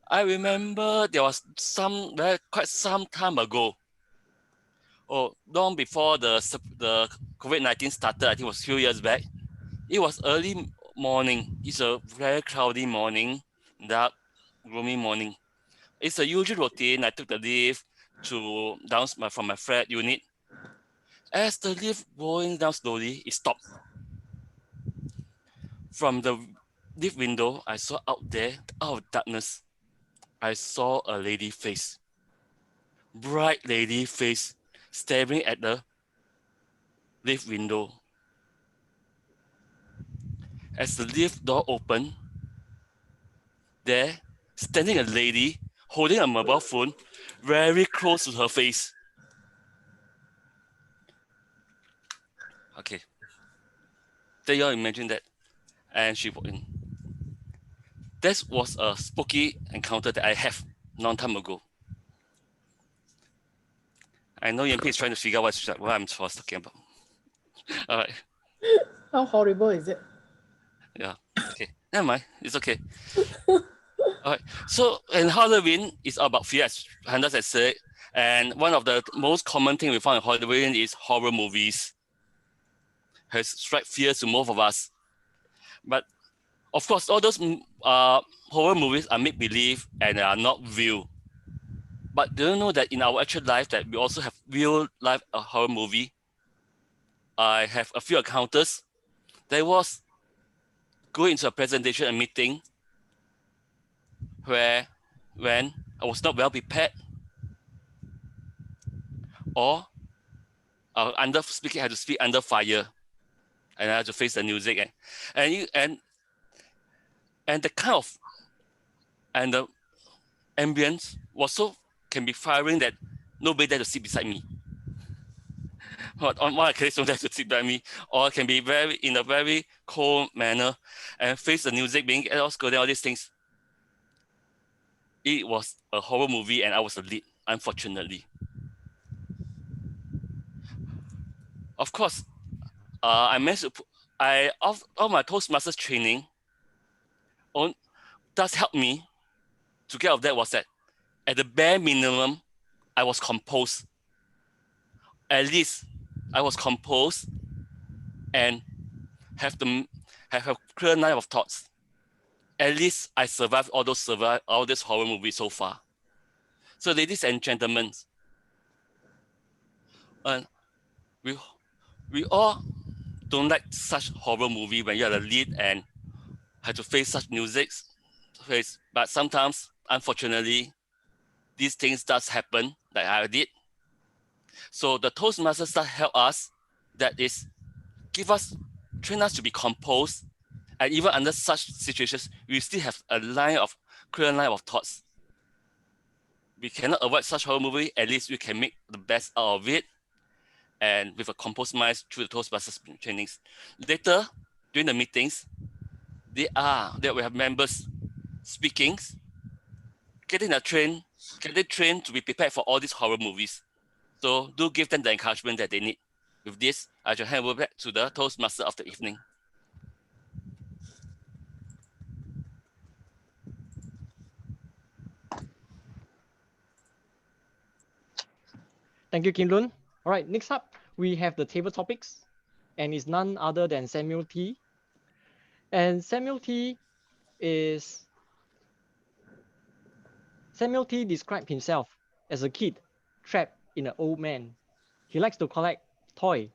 I remember there was quite some time ago. Oh, long before the COVID-19 started, I think it was a few years back. It was early morning. It's a very cloudy morning, dark, gloomy morning. It's a usual routine. I took the lift from my flat unit. As the lift going down slowly, it stopped. From the lift window, I saw out there, out of darkness, I saw a lady face. Bright lady face staring at the lift window. As the lift door opened, there, standing a lady holding a mobile phone very close to her face. Okay. Then you all imagine that. And she walked in. That was a spooky encounter that I have long time ago. I know Yan Pei is trying to figure out what I'm talking about. All right. How horrible is it? Yeah. Okay. Never mind. It's okay. All right. So, and Halloween is about fear, as Handas has said. And one of the most common thing we find in Halloween is horror movies. Has struck fear to most of us. But of course, all those horror movies are make-believe and are not real. But do you know that in our actual life that we also have real life horror movie? I have a few encounters. There was going into a presentation and meeting when I was not well prepared, or I had to speak under fire, and I had to face the music and the kind of and the ambience was so can be firing that nobody there to sit beside me. On one occasion, there to sit by me, or can be in a very cold manner and face the music being all these things. It was a horror movie, and I was the lead, unfortunately. Of course, I managed to all my Toastmasters training does help me to get out of that was that at the bare minimum, I was composed. At least I was composed and have a clear line of thoughts. At least I survived all this horror movies so far. So, ladies and gentlemen, we all don't like such horror movie when you're the lead and have to face such music. But sometimes, unfortunately, these things does happen, like I did. So the Toastmasters that help us, that is, train us to be composed, and even under such situations, we still have a clear line of thoughts. We cannot avoid such horror movie. At least we can make the best out of it, and with a composed mind through the Toastmasters trainings. Later, during the meetings, we have members speaking, getting trained to be prepared for all these horror movies. So do give them the encouragement that they need. With this, I shall hand over back to the Toastmaster of the evening. Thank you, Kim Lun. All right, next up, we have the table topics, and it's none other than Samuel T. And Samuel T described himself as a kid trapped in an old man. He likes to collect toys,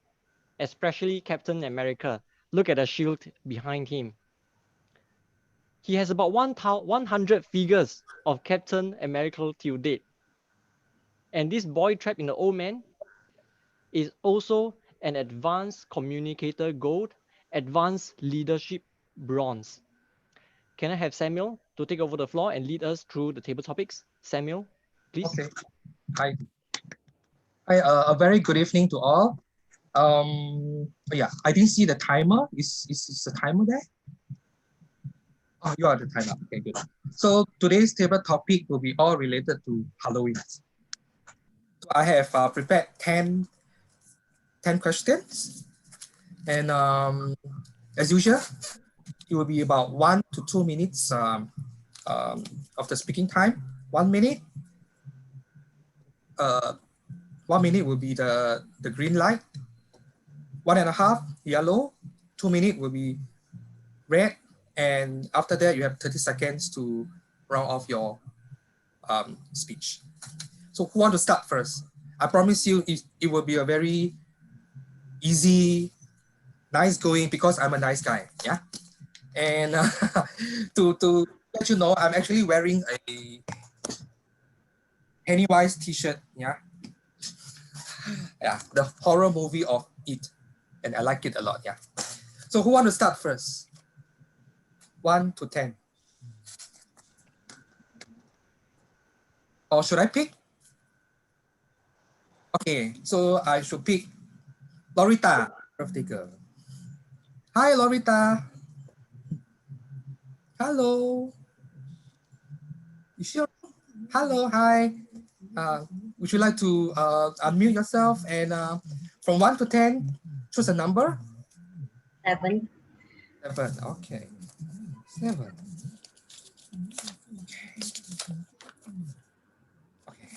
especially Captain America. Look at the shield behind him. He has about 100 figures of Captain America till date. And this boy trapped in the old man is also an advanced communicator gold, advanced leadership bronze. Can I have Samuel to take over the floor and lead us through the table topics? Samuel, please. Okay. Hi. A very good evening to all. Yeah, I didn't see the timer. Is the timer there? Oh, you are the timer. Okay, good. So today's table topic will be all related to Halloween. So I have prepared 10 questions, and as usual, it will be about 1 to 2 minutes of the speaking time. 1 minute. 1 minute will be the green light. 1.5 yellow. 2 minutes will be red. And after that, you have 30 seconds to round off your speech. So who want to start first? I promise you it will be a very easy, nice going because I'm a nice guy. Yeah. And to let you know, I'm actually wearing a Pennywise t-shirt. Yeah. Yeah. The horror movie of It. And I like it a lot. Yeah. So who want to start first? 1 to 10. Or should I pick? Okay, so I should pick Lorita, birthday girl. Hi, Lorita. Hello. You sure? Hello, hi. Would you like to unmute yourself and from 1 to 10, choose a number? 7. 7, okay. 7. Okay.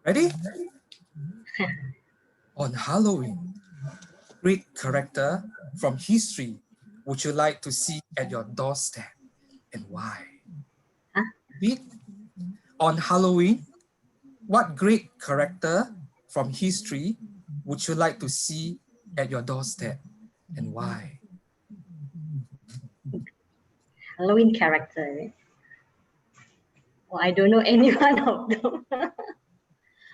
Ready? On Halloween, great character from history would you like to see at your doorstep and why? Huh? Repeat. On Halloween, what great character from history would you like to see at your doorstep and why? Halloween character. Oh, I don't know any one of them.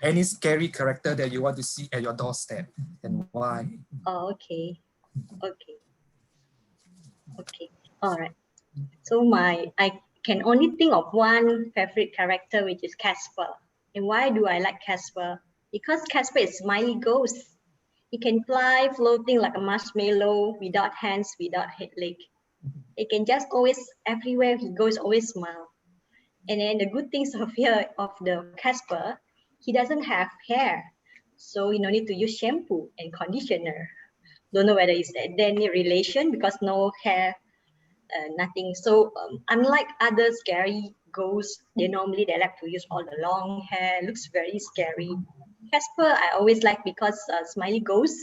Any scary character that you want to see at your doorstep and why? Oh, okay. Okay. Okay. All right. So I can only think of one favorite character, which is Casper. And why do I like Casper? Because Casper is smiley ghost. He can fly floating like a marshmallow without hands, without head leg. He can just always, everywhere he goes, always smile. And then the good things of here of the Casper, he doesn't have hair. So you don't need to use shampoo and conditioner. Don't know whether it's any relation because no hair, nothing. So unlike other scary ghosts, they like to use all the long hair, looks very scary. Casper, I always like because smiley ghost.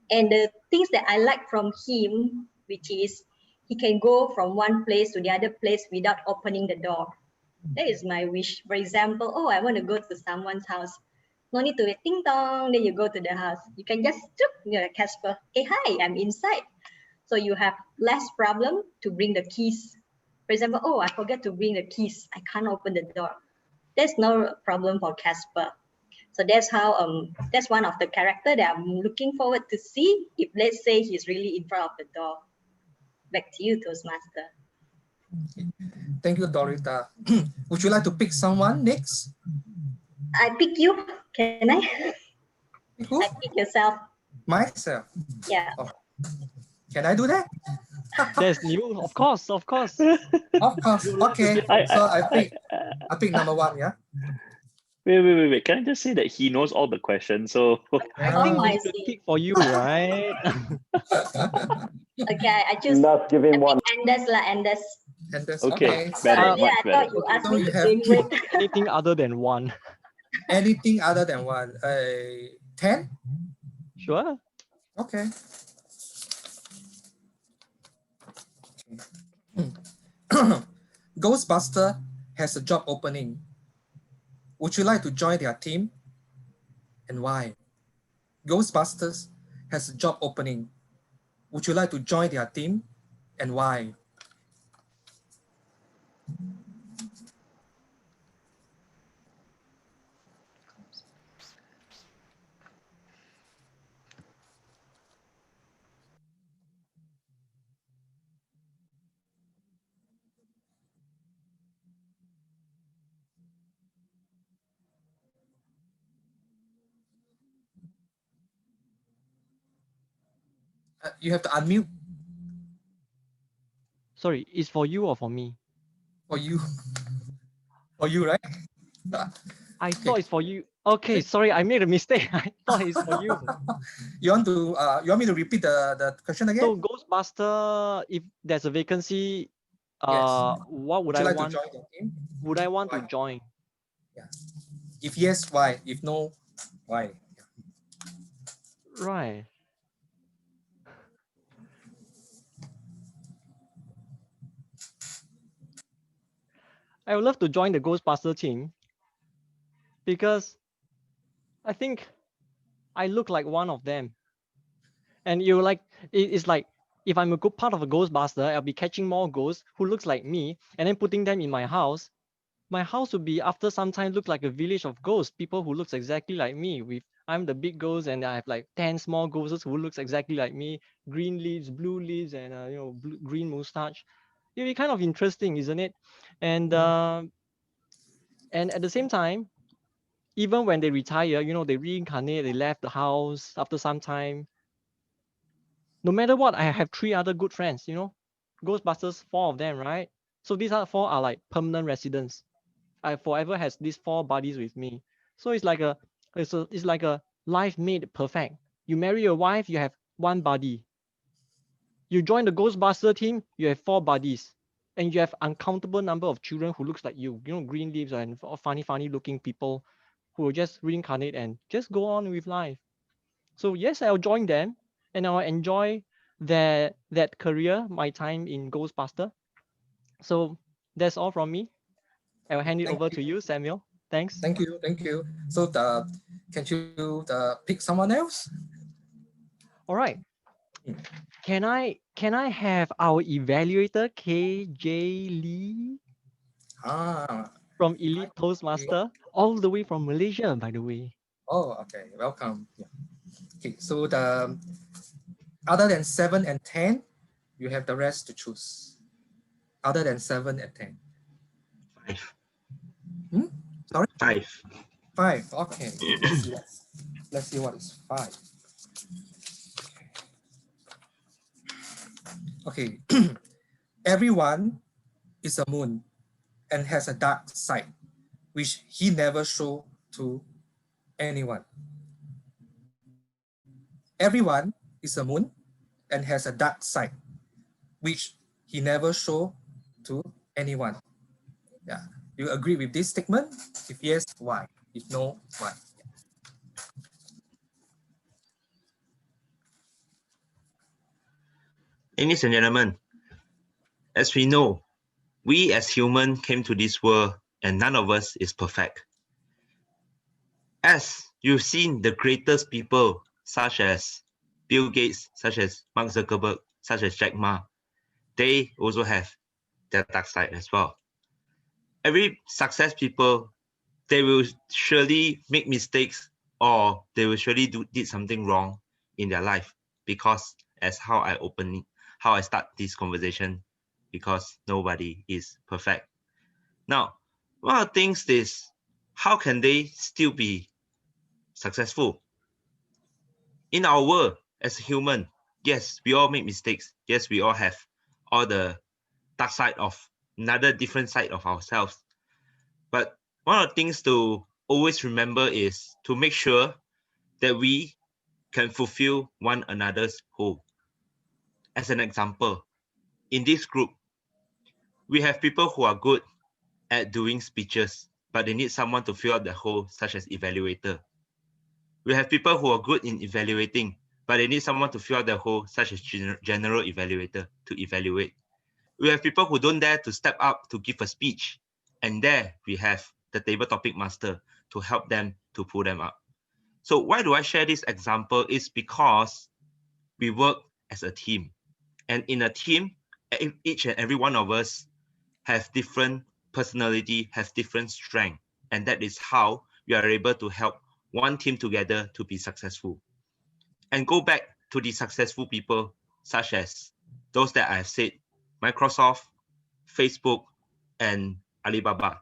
And the things that I like from him, which is he can go from one place to the other place without opening the door. That is my wish. For example, oh, I want to go to someone's house. No need to wait, ding dong, then you go to the house. You can just, Casper, hey, hi, I'm inside. So you have less problem to bring the keys. For example, oh, I forget to bring the keys. I can't open the door. There's no problem for Casper. So that's how, that's one of the character that I'm looking forward to see if let's say he's really in front of the door. Back to you, Toastmaster. Thank you, Dorita. Would you like to pick someone next? I pick you. Can I? Who? I pick yourself. Myself. Yeah. Oh. Can I do that? That's new. Of course, of course. Of course. Okay. So I pick number 1, yeah? Wait. Can I just say that he knows all the questions? So I Oh, think I we should see. pick for you, right? Okay, I choose. Not give him one. Anders lah, Anders. And that's okay, okay. better, Yeah, much I better. thought you asked So me you to have bring with. Anything other than one. Anything other than 1? 10? Sure. Okay. Ghostbuster has a job opening. Would you like to join their team? And why? Ghostbusters has a job opening. Would you like to join their team? And why? You have to unmute Sorry, is for you or for me? for you. For you, right? I thought it's for you. Okay, sorry, I made a mistake. I thought it's for you. You want me to repeat the question again? So Ghostbuster, if there's a vacancy, What would you I like want? to join the team? Would I want to Why? join? If yes, why? If no, why? Right. I would love to join the Ghostbuster team because I think I look like one of them. And you're like, it's like, if I'm a good part of a Ghostbuster, I'll be catching more ghosts who looks like me and then putting them in my house. My house would be after some time look like a village of ghosts, people who looks exactly like me. I'm the big ghost and I have like 10 small ghosts who looks exactly like me, green leaves, blue leaves, and green mustache. It'll be kind of interesting, isn't it? And at the same time, even when they retire, they reincarnate, they left the house after some time. No matter what, I have 3 other good friends, Ghostbusters, 4 of them, right? So these 4 are like permanent residents. I forever has these 4 buddies with me. So it's like a life made perfect. You marry your wife, you have 1 buddy. You join the Ghostbuster team, you have 4 buddies. And you have uncountable number of children who looks like you, green leaves and funny looking people who will just reincarnate and just go on with life. So yes, I'll join them and I'll enjoy that career, my time in Ghostbuster. So that's all from me. I'll hand it Thank over you. to you, Samuel. Thanks. Thank you. Thank you. So can you pick someone else? All right. Mm. Can I have our evaluator KJ Lee from Elite Toastmaster, all the way from Malaysia, by the way. Oh, okay. Welcome. Yeah. Okay. So other than 7 and 10, you have the rest to choose. Other than 7 and 10. 5. Sorry? 5. 5. Okay. Let's see what is 5. Okay. Everyone is a moon and has a dark side, which he never show to anyone. Everyone is a moon and has a dark side, which he never show to anyone. Yeah. You agree with this statement? If yes, why? If no, why? Ladies and gentlemen, as we know, we as humans came to this world and none of us is perfect. As you've seen the greatest people such as Bill Gates, such as Mark Zuckerberg, such as Jack Ma, they also have their dark side as well. Every success people, they will surely make mistakes or they will surely did something wrong in their life, because as how I start this conversation, because nobody is perfect. Now, one of the things is, how can they still be successful? In our world as a human, yes, we all make mistakes. Yes, we all have all the dark side of another different side of ourselves. But one of the things to always remember is to make sure that we can fulfill one another's whole. As an example, in this group, we have people who are good at doing speeches, but they need someone to fill out the whole, such as evaluator. We have people who are good in evaluating, but they need someone to fill out the whole, such as general evaluator, to evaluate. We have people who don't dare to step up to give a speech, and there we have the table topic master to help them to pull them up. So why do I share this example? Is because we work as a team, and in a team, each and every one of us have different personality, have different strength, and that is how we are able to help one team together to be successful. And go back to the successful people, such as those that I have said, Microsoft, Facebook, and Alibaba.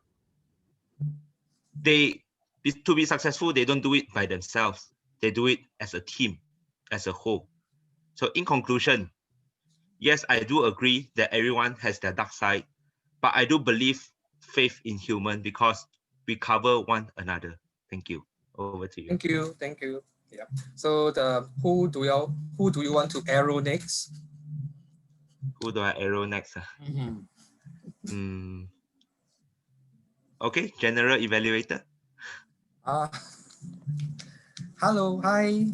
To be successful, they don't do it by themselves. They do it as a team, as a whole. So in conclusion, yes, I do agree that everyone has their dark side, but I do believe faith in human because we cover one another. Thank you. Over to you. Thank you. Thank you. Yeah. So who do you want to arrow next? Who do I arrow next? Okay, general evaluator. Uh, hello, hi.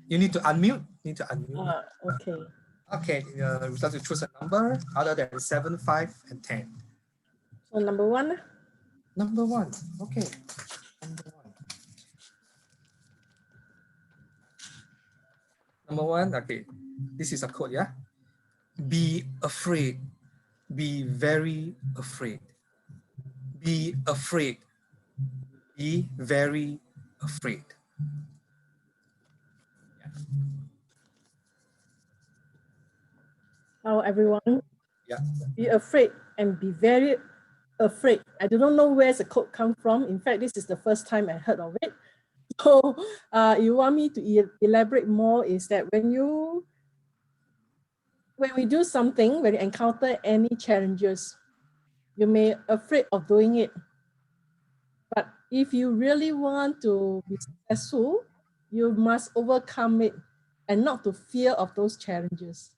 You need to unmute. Okay. Okay, we'd like to choose a number other than 7, 5, and 10. So number one. Number 1. Okay. Number 1. Number 1. Okay. This is a code, yeah? Be afraid. Be very afraid. Be afraid. Be very afraid. Hello, everyone. Yeah. Be afraid and be very afraid. I do not know where the code come from. In fact, this is the first time I heard of it. So you want me to elaborate more is that when we do something, when you encounter any challenges, you may afraid of doing it. But if you really want to be successful, you must overcome it and not to fear of those challenges.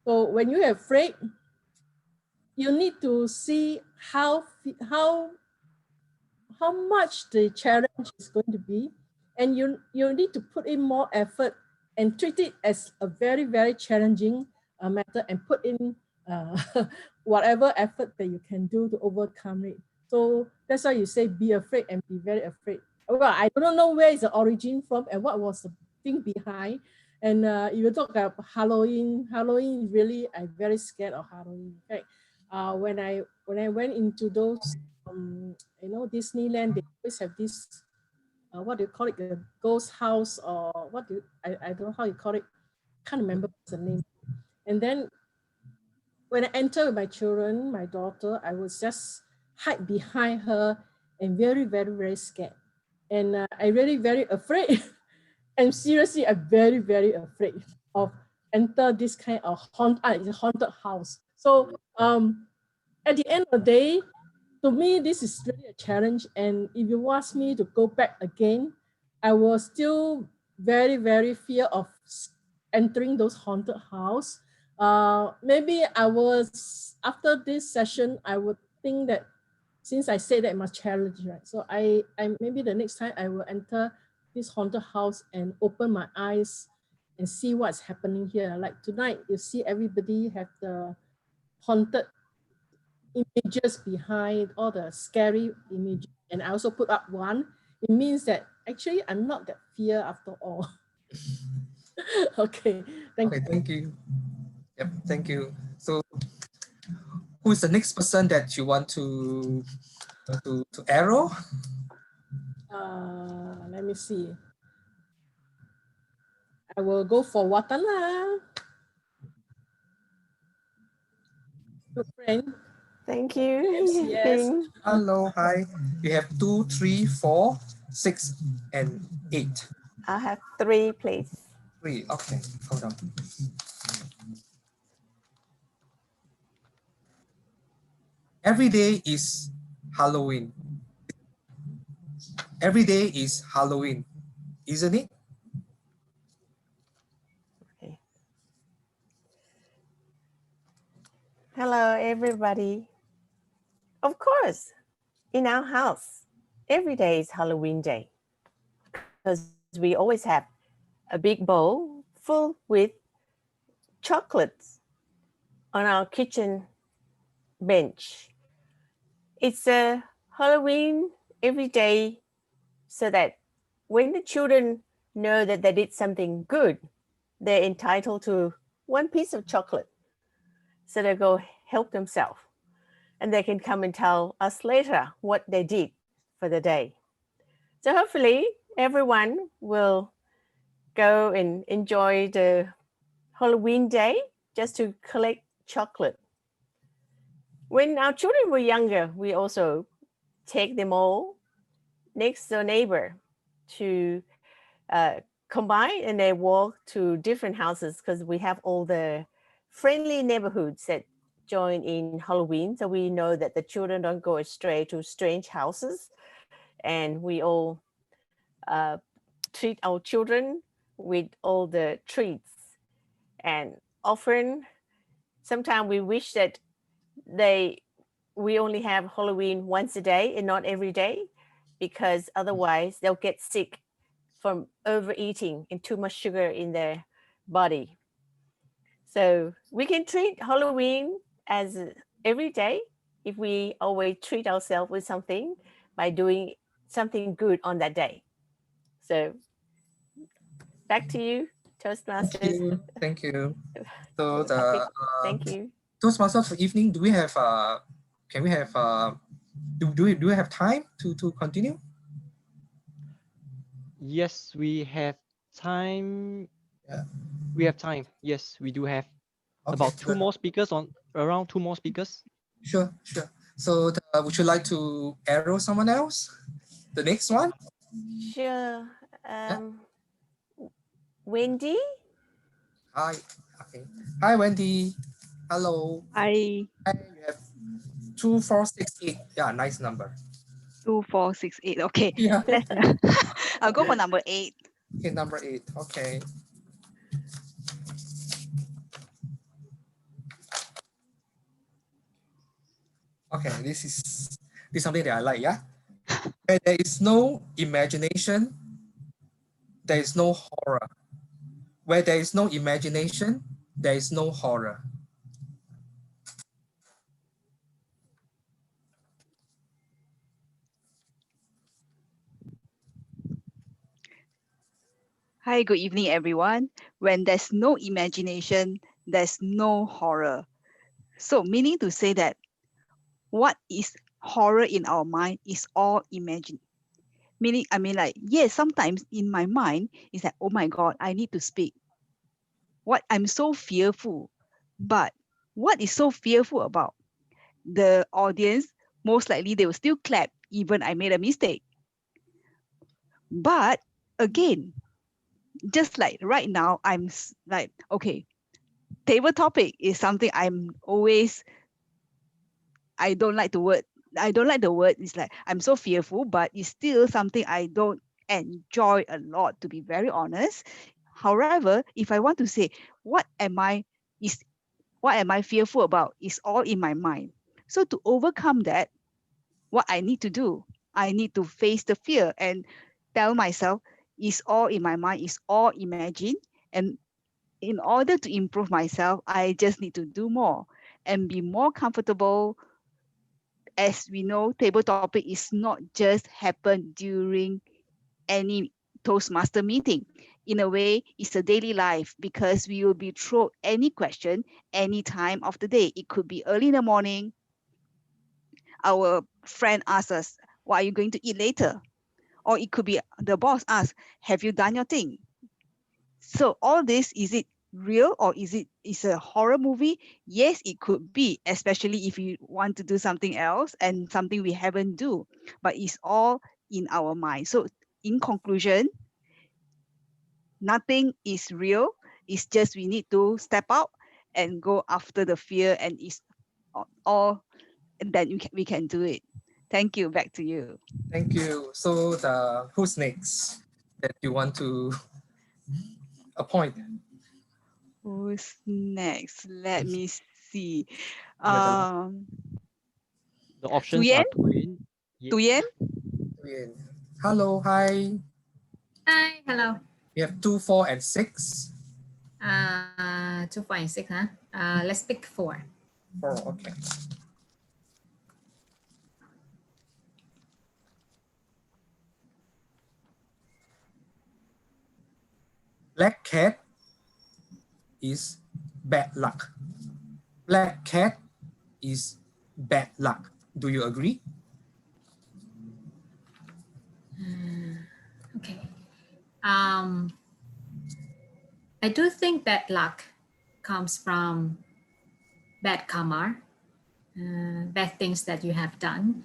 So when you're afraid, you need to see how much the challenge is going to be, and you need to put in more effort and treat it as a very, very challenging matter and put in whatever effort that you can do to overcome it. So that's why you say be afraid and be very afraid. Well, I don't know where is the origin from and what was the thing behind. And if you talk about Halloween really, I'm very scared of Halloween. In fact, when I went into those Disneyland, they always have this what do you call it, the ghost house, or what do you, I don't know how you call it, can't remember what's the name. And then when I enter with my children, my daughter, I was just hide behind her and very, very, very scared. And I really very afraid. And seriously, I'm very, very afraid of enter this kind of haunted house. So at the end of the day, to me, this is really a challenge. And if you ask me to go back again, I was still very, very fear of entering those haunted house. Maybe I was, after this session, I would think that since I said that it must challenge, right? So I maybe the next time I will enter this haunted house and open my eyes and see what's happening here. Like tonight, you see everybody have the haunted images behind, all the scary images, and I also put up one. It means that actually I'm not that fear after all. Okay, thank you. Thank you. Yep, thank you. So who is the next person that you want to arrow? Let me see. I will go for Watana. Good friend. Thank you. Yes. Hello, hi. You have 2, 3, 4, 6, and 8. I'll have 3, please. 3. Okay, hold on. Every day is Halloween. Every day is Halloween, isn't it? Okay. Hello, everybody. Of course, in our house, every day is Halloween day because we always have a big bowl full with chocolates on our kitchen bench. It's a Halloween every day so that when the children know that they did something good, they're entitled to one piece of chocolate. So they go help themselves and they can come and tell us later what they did for the day. So hopefully everyone will go and enjoy the Halloween day just to collect chocolate. When our children were younger, we also take them all next door neighbor to combine, and they walk to different houses because we have all the friendly neighborhoods that join in Halloween. So we know that the children don't go astray to strange houses, and we all treat our children with all the treats. And often, sometimes we wish that they we only have Halloween once a day and not every day, because otherwise they'll get sick from overeating and too much sugar in their body. So we can treat Halloween as every day if we always treat ourselves with something by doing something good on that day. So back to you, Toastmasters. Thank you. Thank you. So Happy- the Thank you. Toastmasters for evening, do we have can we have do we have time to continue? Yes, we have time. Yeah. We have time. Yes, we do have about two sure. more speakers around two more speakers. Sure. So would you like to arrow someone else? The next one? Sure. Wendy? Hi. Okay. Hi, Wendy. Hello. Hi, Hi, you have 2468. Yeah, nice number. 2468. Okay, Yeah. let's. I'll go for number 8. Okay, number 8. Okay. Okay, this is something that I like, yeah? Where there is no imagination, there is no horror. Where there is no imagination, there is no horror. Hi, good evening, everyone. When there's no imagination, there's no horror. So, meaning to say that what is horror in our mind is all imagined. Meaning, I mean, like, yes, sometimes in my mind, it's like, oh my God, I need to speak. What I'm so fearful. But what is so fearful about? The audience, most likely they will still clap, even I made a mistake. But again, just like right now, I'm like, okay, table topic is something I don't like the word. I don't like the word. It's like, I'm so fearful, but it's still something I don't enjoy a lot, to be very honest. However, if I want to say, what am I fearful about is all in my mind. So to overcome that, what I need to do, I need to face the fear and tell myself, it's all in my mind, it's all imagined. And in order to improve myself, I just need to do more and be more comfortable. As we know, table topic is not just happen during any Toastmaster meeting. In a way, it's a daily life because we will be thrown any question any time of the day. It could be early in the morning. Our friend asks us, what are you going to eat later? Or it could be the boss asks, have you done your thing? So all this, is it real or is a horror movie? Yes, it could be, especially if you want to do something else and something we haven't do, but it's all in our mind. So in conclusion, nothing is real. It's just we need to step out and go after the fear, and it's all that we can do it. Thank you. Back to you. Thank you. So who's next that you want to appoint? Who's next? Let me see. Yeah, The options are Tuyen. Tuyen? Hello, hi. Hi, hello. We have 2, 4, and 6. 2, 4, and 6, huh? Let's pick 4. 4, okay. Black cat is bad luck. Black cat is bad luck. Do you agree? Okay. I do think bad luck comes from bad karma, bad things that you have done,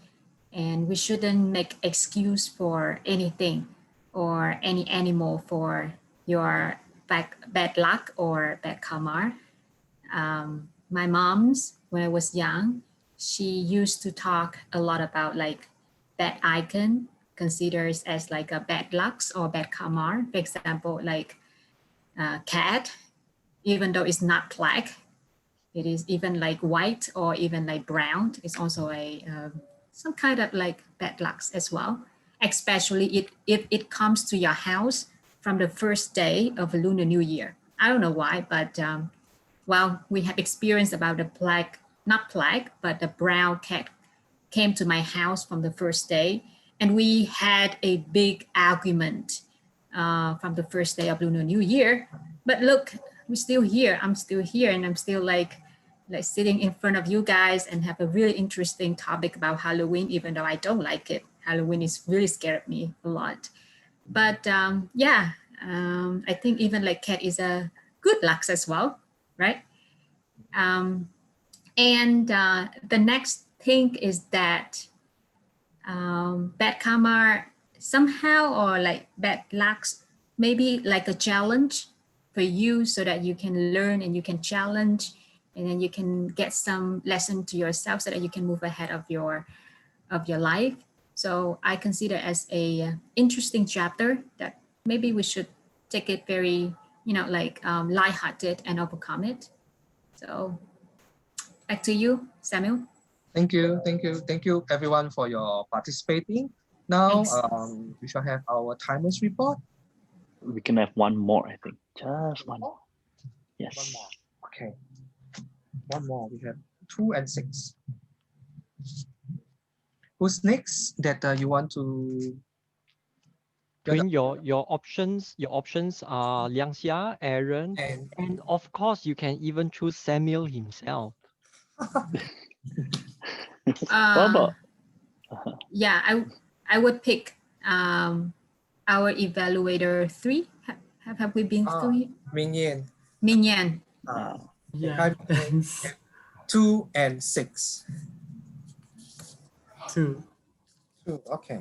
and we shouldn't make excuse for anything or any animal for your bad luck or bad karma. My mom's, when I was young, she used to talk a lot about like bad icon considers as like a bad lucks or bad karma. For example, like cat, even though it's not black, It is even like white or even like brown. It's also a some kind of like bad luck as well. Especially if it comes to your house from the first day of a Lunar New Year. I don't know why, but well, we have experienced about the black, not black, but the brown cat came to my house from the first day, and we had a big argument from the first day of Lunar New Year. But look, we're still here. I'm still here, and I'm still like sitting in front of you guys and have a really interesting topic about Halloween, even though I don't like it. Halloween is really scared me a lot. But yeah, I think even like cat is a good luck as well, right? And the next thing is that bad karma somehow, or like bad lucks, maybe like a challenge for you so that you can learn and you can challenge, and then you can get some lesson to yourself so that you can move ahead of your life. So I consider as a interesting chapter that maybe we should take it very, like lighthearted and overcome it. So back to you, Samuel. Thank you everyone for your participating. Now we shall have our timers report. We can have one more, I think. Just one more. Yes. One more. Okay. One more. We have 2 and 6. Who's next that you want to? Twin, your options are Liang Xia, Aaron, and of course you can even choose Samuel himself. Yeah, I would pick our evaluator 3. Have we been through it? Ming Yan. Yeah. 2 and 6. 2. Okay.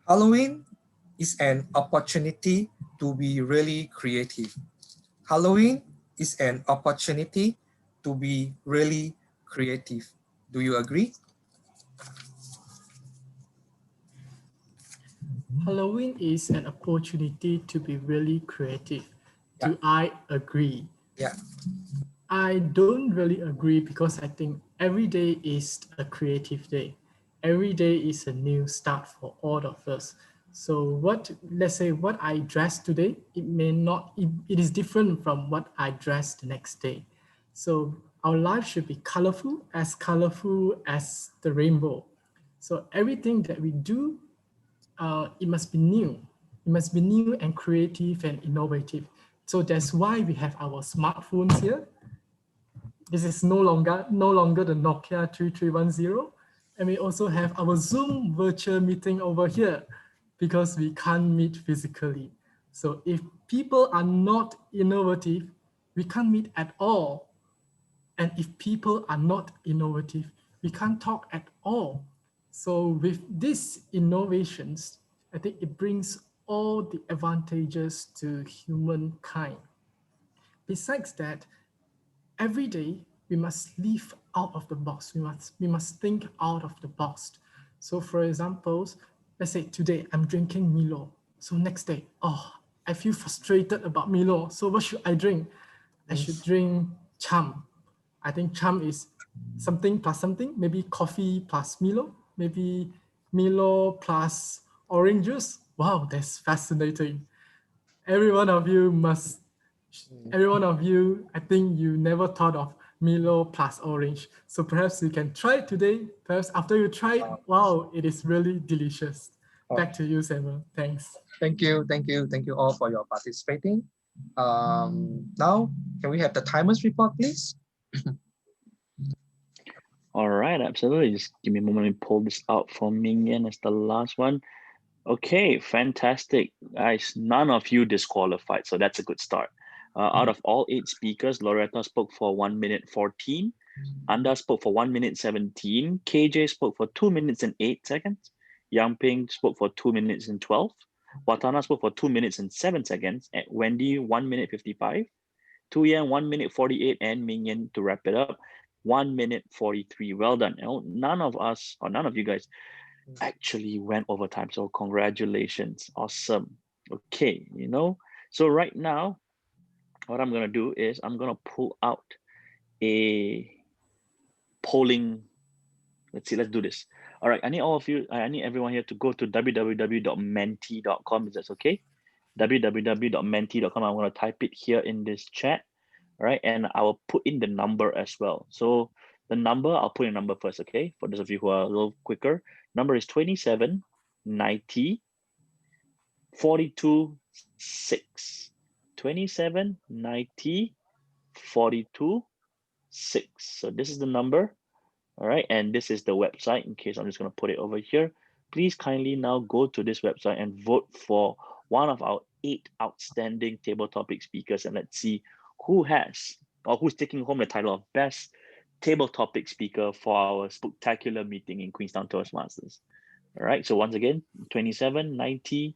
Halloween is an opportunity to be really creative. Halloween is an opportunity to be really creative. Do you agree? Halloween is an opportunity to be really creative. Yeah. Do I agree? Yeah. I don't really agree because I think every day is a creative day. Every day is a new start for all of us. So let's say what I dress today, it is different from what I dress the next day. So our life should be colorful as the rainbow. So everything that we do, it must be new. It must be new and creative and innovative. So that's why we have our smartphones here. This is no longer the Nokia 3310. And we also have our Zoom virtual meeting over here because we can't meet physically. So if people are not innovative, we can't meet at all. And if people are not innovative, we can't talk at all. So with these innovations, I think it brings all the advantages to humankind. Besides that, every day we must live out of the box. We must think out of the box. So for example, let's say today I'm drinking Milo. So next day, I feel frustrated about Milo. So what should I drink? I should drink Cham. I think Cham is something plus something, maybe coffee plus Milo, maybe Milo plus orange juice. Wow, that's fascinating. Every one of you, I think you never thought of Milo plus orange. So perhaps you can try it today. Perhaps after you try it, wow, it is really delicious. Back to you, Samuel. Thanks. Thank you all for your participating. Now, can we have the timers report, please? All right, absolutely. Just give me a moment to pull this out for Ming Yan as the last one. Okay, fantastic. Guys, none of you disqualified, so that's a good start. Out of all 8 speakers, Loretta spoke for 1 minute 14. Anda spoke for 1 minute 17. KJ spoke for 2 minutes and 8 seconds. Yang Ping spoke for 2 minutes and 12. Watana spoke for 2 minutes and 7 seconds. And Wendy, 1 minute 55. Tu Yan, 1 minute 48. And Ming Yan, to wrap it up, 1 minute 43. Well done. None of us, or none of you guys, actually went over time. So congratulations. Awesome. Okay, So right now, what I'm gonna do is I'm gonna pull out a polling. Let's see, let's do this. All right, I need all of you, I need everyone here to go to www.menti.com. Is that okay? www.menti.com. I'm gonna type it here in this chat. All right, and I will put in the number as well. So the number, I'll put in a number first, okay? For those of you who are a little quicker, number is 27 90 42 6. 27 90 42 6. So this is the number. All right, and this is the website. In case, I'm just going to put it over here. Please kindly now go to this website and vote for one of our 8 outstanding table topic speakers, and let's see who has or who's taking home the title of best table topic speaker for our spectacular meeting in Queenstown Toastmasters. All right, so once again, 27, 90,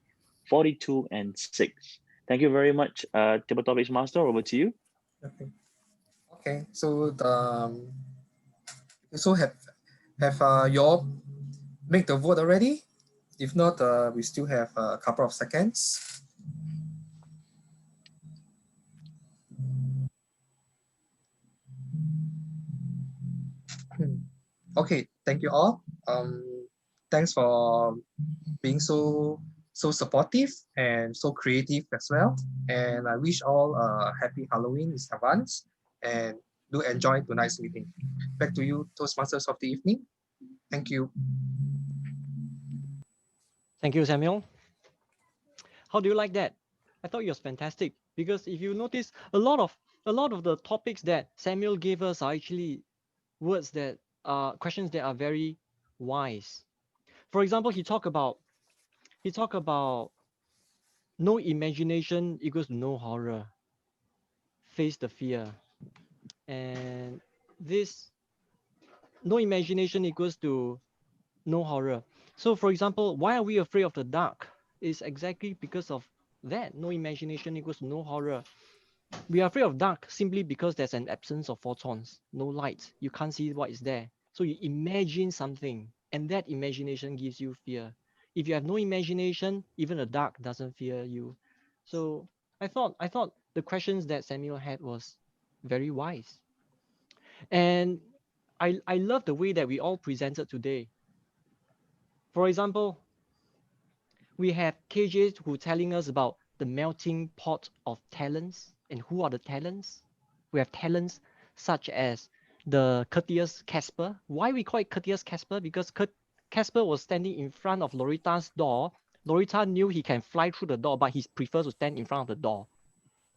42, and 6. Thank you very much, table topics master. Over to you. Okay. So you all make the vote already? If not, we still have a couple of seconds. Okay, thank you all. Thanks for being so supportive and so creative as well. And I wish all a happy Halloween in advance, and do enjoy tonight's meeting. Back to you, Toastmasters of the evening. Thank you. Thank you, Samuel. How do you like that? I thought it was fantastic because if you notice, a lot of the topics that Samuel gave us are actually words that are questions that are very wise. For example, he talked about no imagination equals no horror. Face the fear. And this no imagination equals to no horror. So for example, why are we afraid of the dark? It's exactly because of that. No imagination equals no horror. We are afraid of dark simply because there's an absence of photons, no light. You can't see what is there. So you imagine something, and that imagination gives you fear. If you have no imagination, even the dark doesn't fear you. So I thought the questions that Samuel had was very wise. And I love the way that we all presented today. For example, we have KJ who telling us about the melting pot of talents. And who are the talents? We have talents such as the courteous Casper. Why we call it courteous Casper? Because Casper was standing in front of Lorita's door. Lorita knew he can fly through the door, but he prefers to stand in front of the door,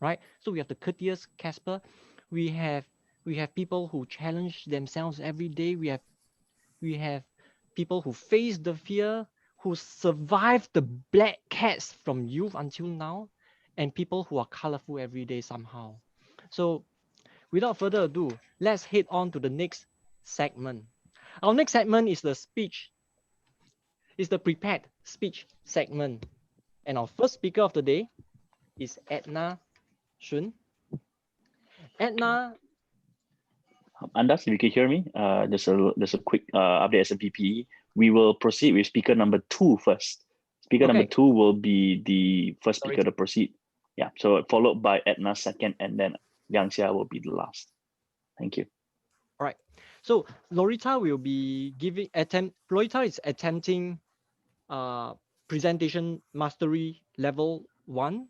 right? So we have the courteous Casper. We have people who challenge themselves every day. We have people who face the fear, who survive the black cats from youth until now, and people who are colorful every day somehow. So without further ado, let's head on to the next segment. Our next segment is the prepared speech segment. And our first speaker of the day is Edna Shun. Edna. Andas, if you can hear me, there's a quick update as a PPE. We will proceed with speaker number 2 first. Speaker number 2 will be the first speaker to proceed. Yeah, so followed by Edna second, and then Yang Xia will be the last. Thank you. All right. So Lorita will be Lorita is attempting presentation mastery level 1.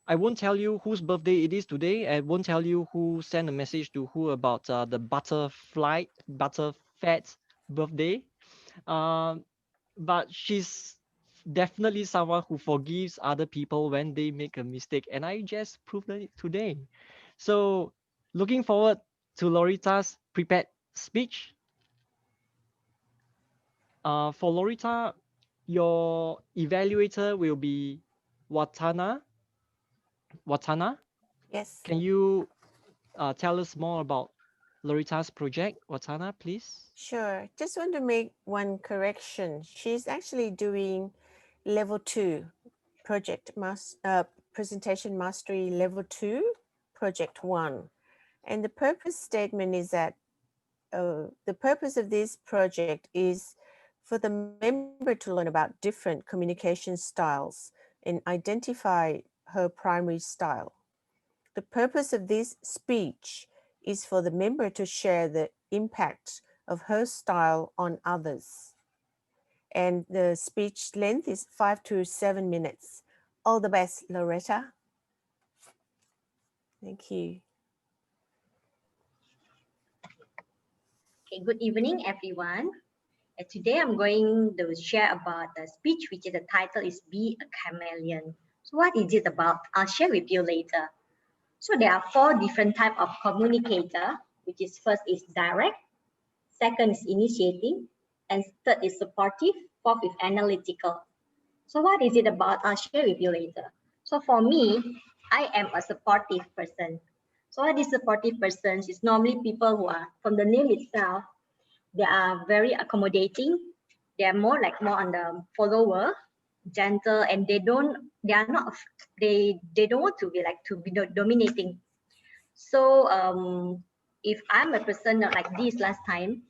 I won't tell you whose birthday it is today. I won't tell you who sent a message to who about the butterfat birthday. But she's definitely someone who forgives other people when they make a mistake. And I just proved it today. So looking forward to Lorita's prepared speech. For Lorita, your evaluator will be Watana. Yes. Can you tell us more about Lorita's project, Watana, please? Sure. Just want to make one correction. She's actually doing level 2 presentation mastery level 2 project 1. And the purpose statement is that the purpose of this project is for the member to learn about different communication styles and identify her primary style. The purpose of this speech is for the member to share the impact of her style on others. And the speech length is 5 to 7 minutes. All the best, Loretta. Thank you. Okay, good evening, everyone. Today I'm going to share about the speech, which is the title is Be a Chameleon. So what is it about? I'll share with you later. So there are 4 different types of communicator, which is first is direct, second is initiating, and third is supportive, fourth is analytical. So what is it about? I'll share with you later. So for me, I am a supportive person. So what is supportive persons? Is normally people who are, from the name itself, they are very accommodating. They are more on the follower, gentle, and they don't want to be dominating. So if I'm a person like this last time,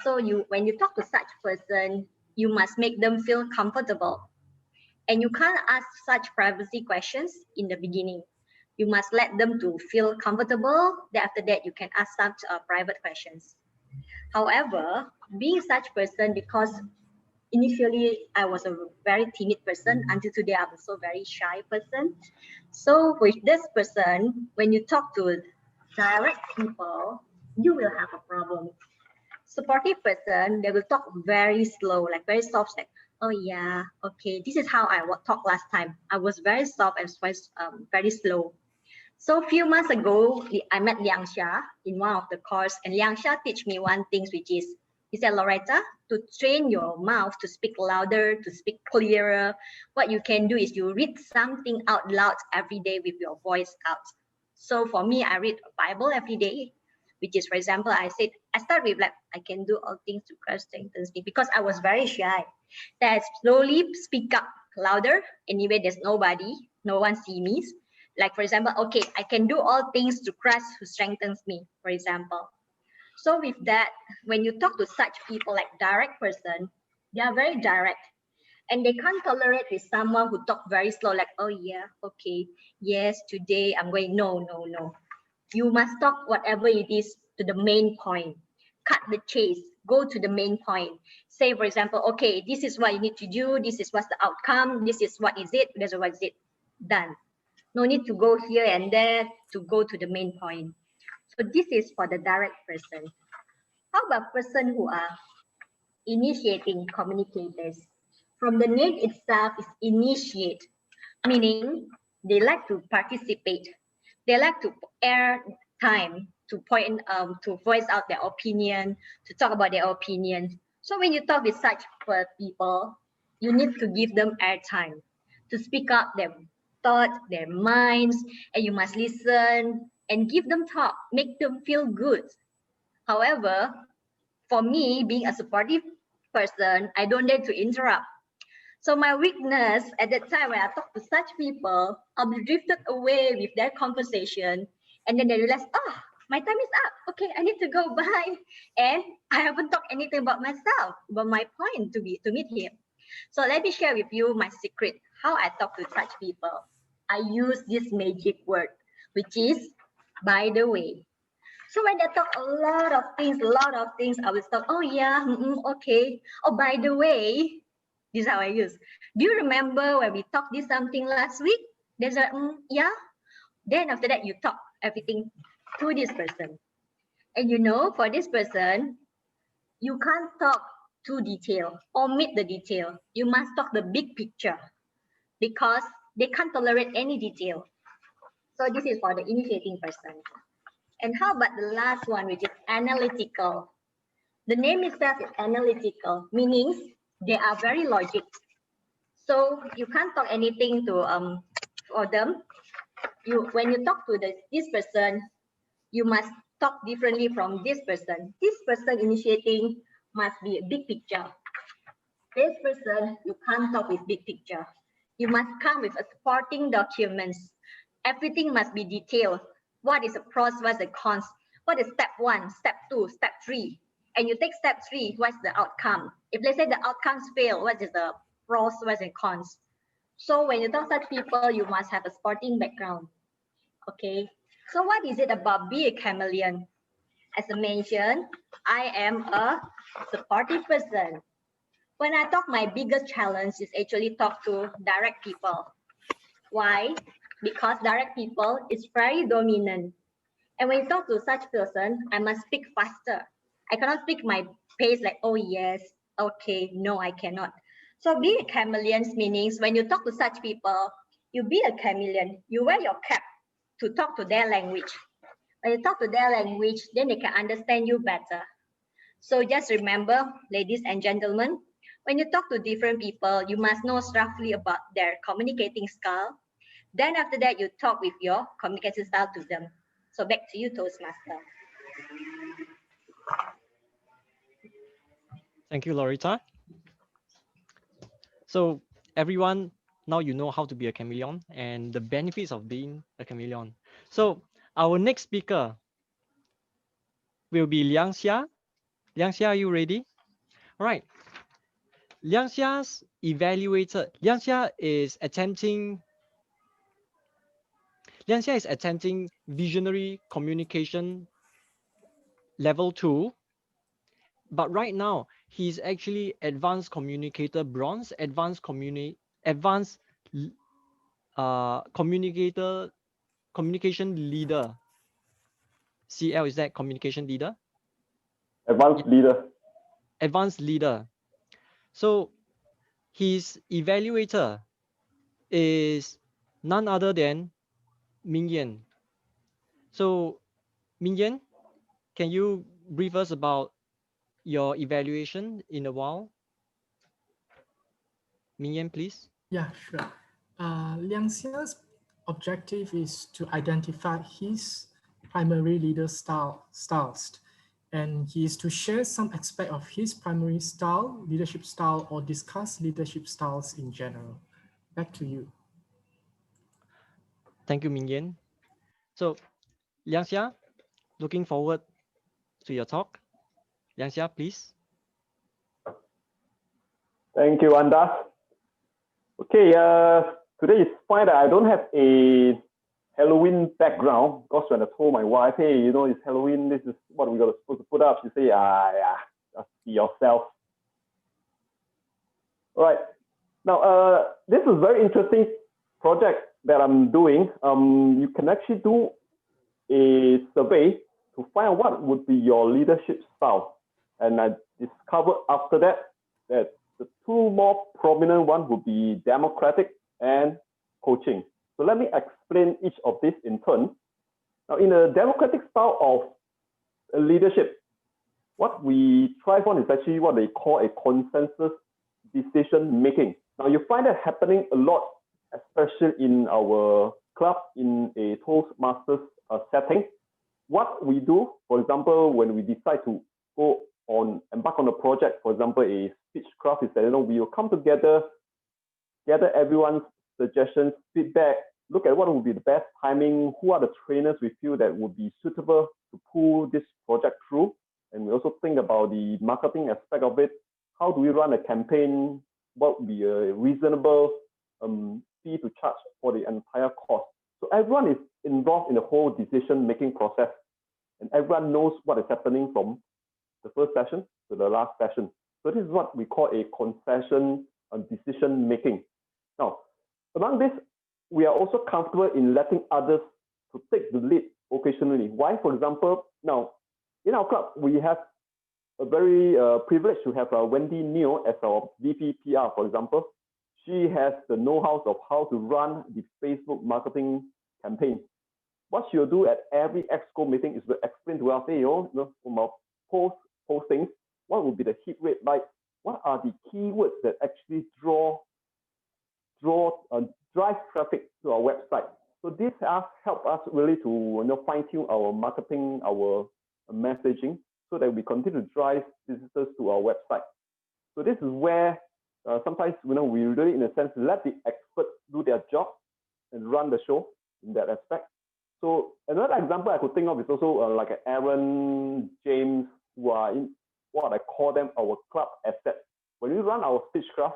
so when you talk to such person, you must make them feel comfortable. And you can't ask such privacy questions in the beginning. You must let them to feel comfortable. Then after that, you can ask such private questions. However, being such person, because initially I was a very timid person, until today I'm also very shy person. So with this person, when you talk to direct people, you will have a problem. Supportive person, they will talk very slow, like very soft, like, oh yeah, okay, this is how I talked last time. I was very soft and very slow. So a few months ago, I met Liang Xia in one of the course, and Liang Xia teach me one thing, which is, he said, Loretta, to train your mouth to speak louder, to speak clearer, what you can do is you read something out loud every day with your voice out. So for me, I read a Bible every day, which is, for example, I start with like, I can do all things to Christ strengthens me, because I was very shy. Then I slowly speak up louder. Anyway, there's nobody, no one see me. Like, for example, okay, I can do all things to Christ who strengthens me, for example. So with that, when you talk to such people like direct person, they are very direct. And they can't tolerate with someone who talk very slow, like, oh yeah, okay, yes, today I'm going, no. You must talk whatever it is to the main point. Cut the chase, go to the main point. Say, for example, okay, this is what you need to do, this is what's the outcome, this is what is it, this is what is it, done. No need to go here and there to go to the main point. So this is for the direct person. How about person who are initiating communicators? From the name itself is initiate, meaning they like to participate. They like to air time to to voice out their opinion, to talk about their opinion. So when you talk with such people, you need to give them airtime to speak up their thoughts, their minds, and you must listen and give them talk, make them feel good. However, for me, being a supportive person, I don't dare to interrupt. So my weakness at that time when I talk to such people, I'll be drifted away with their conversation, and then they realize, oh, my time is up. Okay, I need to go by, and I haven't talked anything about myself, about my point to meet him. So let me share with you my secret, how I talk to such people. I use this magic word, which is, by the way. So when they talk a lot of things, I will stop. Oh yeah, okay. Oh, by the way, this is how I use. Do you remember when we talked this something last week? There's a yeah. Then after that, you talk everything to this person. And you know, for this person, you can't talk too detail, omit the detail. You must talk the big picture because they can't tolerate any detail. So this is for the initiating person. And how about the last one, which is analytical? The name itself is analytical, meaning they are very logic. So you can't talk anything to for them. When you talk to this person, you must talk differently from this person. This person initiating must be a big picture. This person, you can't talk with big picture. You must come with a supporting documents. Everything must be detailed. What is the pros, what's the cons? What is step 1, step 2, step 3? And you take step 3, what's the outcome? If let's say the outcomes fail, what is the pros, what's the cons? So when you talk such people, you must have a sporting background. Okay. So what is it about be a chameleon? As I mentioned, I am a supportive person. When I talk, my biggest challenge is actually talk to direct people. Why? Because direct people is very dominant. And when you talk to such person, I must speak faster. I cannot speak my pace like, oh yes, okay, no, I cannot. So being a chameleon means when you talk to such people, you be a chameleon. You wear your cap to talk to their language. When you talk to their language, then they can understand you better. So just remember, ladies and gentlemen, when you talk to different people, you must know roughly about their communicating style. Then after that, you talk with your communication style to them. So back to you, Toastmaster. Thank you, Loretta. So everyone, now you know how to be a chameleon and the benefits of being a chameleon. So our next speaker will be Liang Xia. Liang Xia, are you ready? All right. Liang Xia is attempting visionary communication level 2, but right now he's actually advanced communicator bronze, communication leader. CL, is that communication leader? Advanced leader. Advanced leader. So his evaluator is none other than Mingyan. So Mingyan, can you brief us about your evaluation in a while? Mingyan, please. Yeah, sure. Liang Xia's objective is to identify his primary leader styles, and he is to share some aspect of his primary style, leadership style, or discuss leadership styles in general. Back to you. Thank you, Mingyan. So Liang Xia, looking forward to your talk. Liang Xia, please. Thank you, Andas. Okay, today is fine that I don't have a Halloween background, because when I told my wife, hey, you know, it's Halloween, this is what we're supposed to put up, she say, yeah, just be yourself. All right. Now, this is a very interesting project that I'm doing. You can actually do a survey to find out what would be your leadership style. And I discovered after that the two more prominent ones would be democratic and coaching. So let me explain each of these in turn. Now, in a democratic style of leadership, what we thrive on is actually what they call a consensus decision making. Now, you find that happening a lot, especially in our club, in a Toastmasters setting. What we do, for example, when we decide to embark on a project, for example, a speechcraft, is that, you know, we will come together, gather everyone's suggestions, feedback, look at what would be the best timing, who are the trainers we feel that would be suitable to pull this project through. And we also think about the marketing aspect of it. How do we run a campaign? What would be a reasonable fee to charge for the entire cost? So everyone is involved in the whole decision-making process, and everyone knows what is happening from the first session to the last session. So this is what we call a concession decision-making. Now, among this, we are also comfortable in letting others to take the lead occasionally. Why? For example, now, in our club, we have a very privilege to have Wendy Neo as our VP PR, for example. She has the know-how of how to run the Facebook marketing campaign. What she'll do at every EXCO meeting is to explain to us, hey, you know, from our postings, what will be the hit rate like? What are the keywords that actually drive traffic to our website? So this has helped us really to, you know, fine-tune our marketing, our messaging, so that we continue to drive visitors to our website. So this is where sometimes, you know, we really, in a sense, let the experts do their job and run the show in that aspect. So another example I could think of is also like Aaron, James, who are in what I call them our club assets. When we run our speechcraft,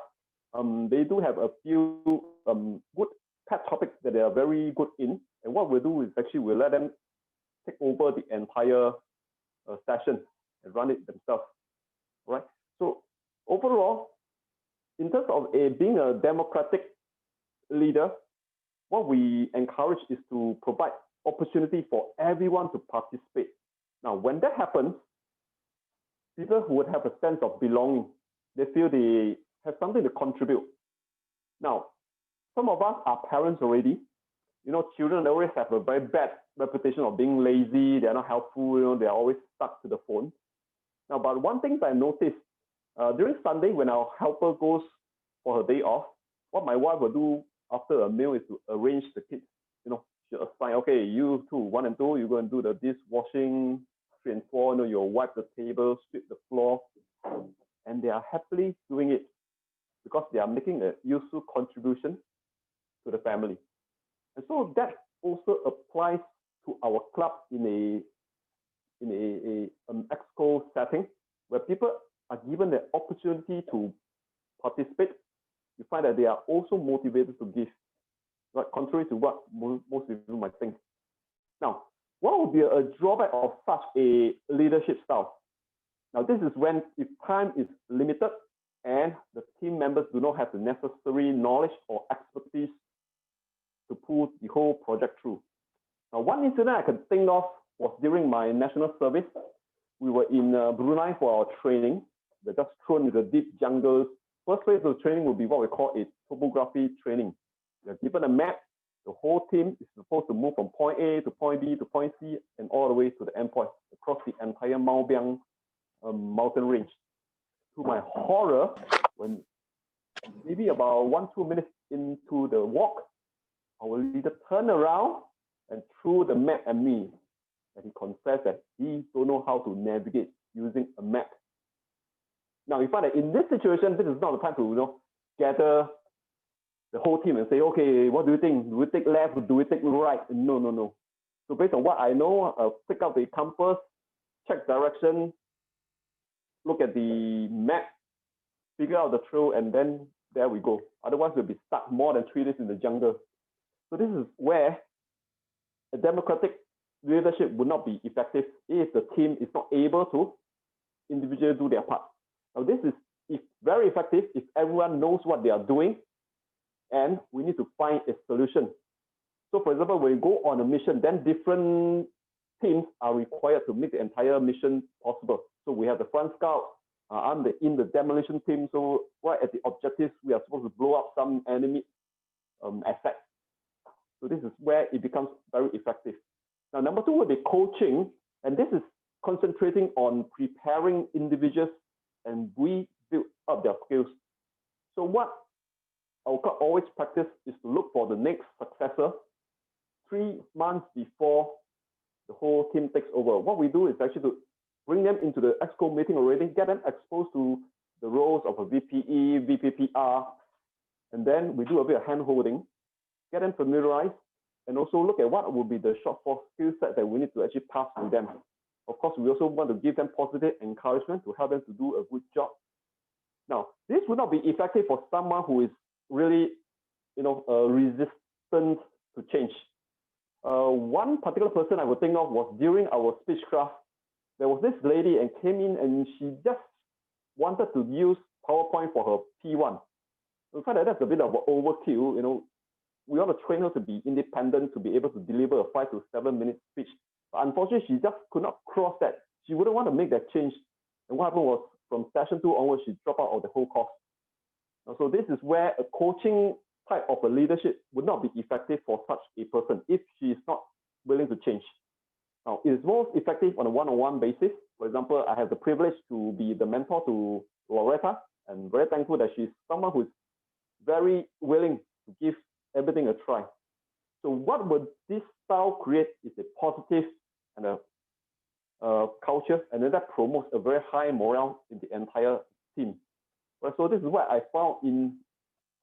they do have a few good pet topics that they are very good in. And what we'll do is actually we'll let them take over the entire session and run it themselves. Right? So overall, in terms of being a democratic leader, what we encourage is to provide opportunity for everyone to participate. Now, when that happens, people who would have a sense of belonging, they feel they have something to contribute. Now, some of us are parents already. You know, children always have a very bad reputation of being lazy. They're not helpful. You know, they're always stuck to the phone. Now, but one thing that I noticed during Sunday when our helper goes for her day off, what my wife will do after a meal is to arrange the kids. You know, she'll assign, okay, you two, 1 and 2, you go and do the dishwashing. 3 and 4, you know, you'll wipe the table, sweep the floor, and they are happily doing it because they are making a useful contribution to the family. And so that also applies to our club in an exco setting where people are given the opportunity to participate. You find that they are also motivated to give, right? Contrary to what most people might think. Now, what would be a drawback of such a leadership style? Now, this is when if time is limited and the team members do not have the necessary knowledge or expertise to pull the whole project through. Now, one incident I can think of was during my national service. We were in Brunei for our training. We're just thrown into the deep jungles. First phase of training will be what we call a topography training. You're given a map. The whole team is supposed to move from point A to point B to point C and all the way to the endpoint across the entire Maobiang mountain range. To my horror, when maybe about 1-2 minutes into the walk, our leader turned around and threw the map at me. And he confessed that he don't know how to navigate using a map. Now, you find that in this situation, this is not the time to gather the whole team and say, okay, what do you think? Do we take left? Do we take right? No. So based on what I know, pick up the compass, check direction, look at the map, figure out the trail, and then there we go. Otherwise, we'll be stuck more than 3 days in the jungle. So this is where a democratic leadership would not be effective if the team is not able to individually do their part. Now, this is very effective if everyone knows what they are doing, and we need to find a solution. So, for example, when you go on a mission, then different teams are required to make the entire mission possible. So we have the front scout, I'm in the demolition team. So right at the objectives, we are supposed to blow up some enemy assets. So this is where it becomes very effective. Now, number 2 will be coaching, and this is concentrating on preparing individuals and we build up their skills. So what our club always practice is to look for the next successor 3 months before the whole team takes over. What we do is actually to bring them into the exco meeting already, get them exposed to the roles of a VPE, VPPR, and then we do a bit of hand-holding, get them familiarized, and also look at what would be the shortfall skill set that we need to actually pass to them. Of course, we also want to give them positive encouragement to help them to do a good job. Now, this would not be effective for someone who is really, resistant to change. One particular person I would think of was during our speechcraft. There was this lady and came in and she just wanted to use PowerPoint for her P1. We find that that's a bit of an overkill. We want to train her to be independent, to be able to deliver a 5 to 7 minute speech. But unfortunately, she just could not cross that. She wouldn't want to make that change. And what happened was from session 2 onwards, she dropped out of the whole course. So this is where a coaching type of a leadership would not be effective for such a person if she is not willing to change. Now, it is most effective on a one-on-one basis. For example, I have the privilege to be the mentor to Loretta, and very thankful that she's someone who is very willing to give everything a try. So what would this style create is a positive and a culture, and then that promotes a very high morale in the entire team. Right, so this is what I found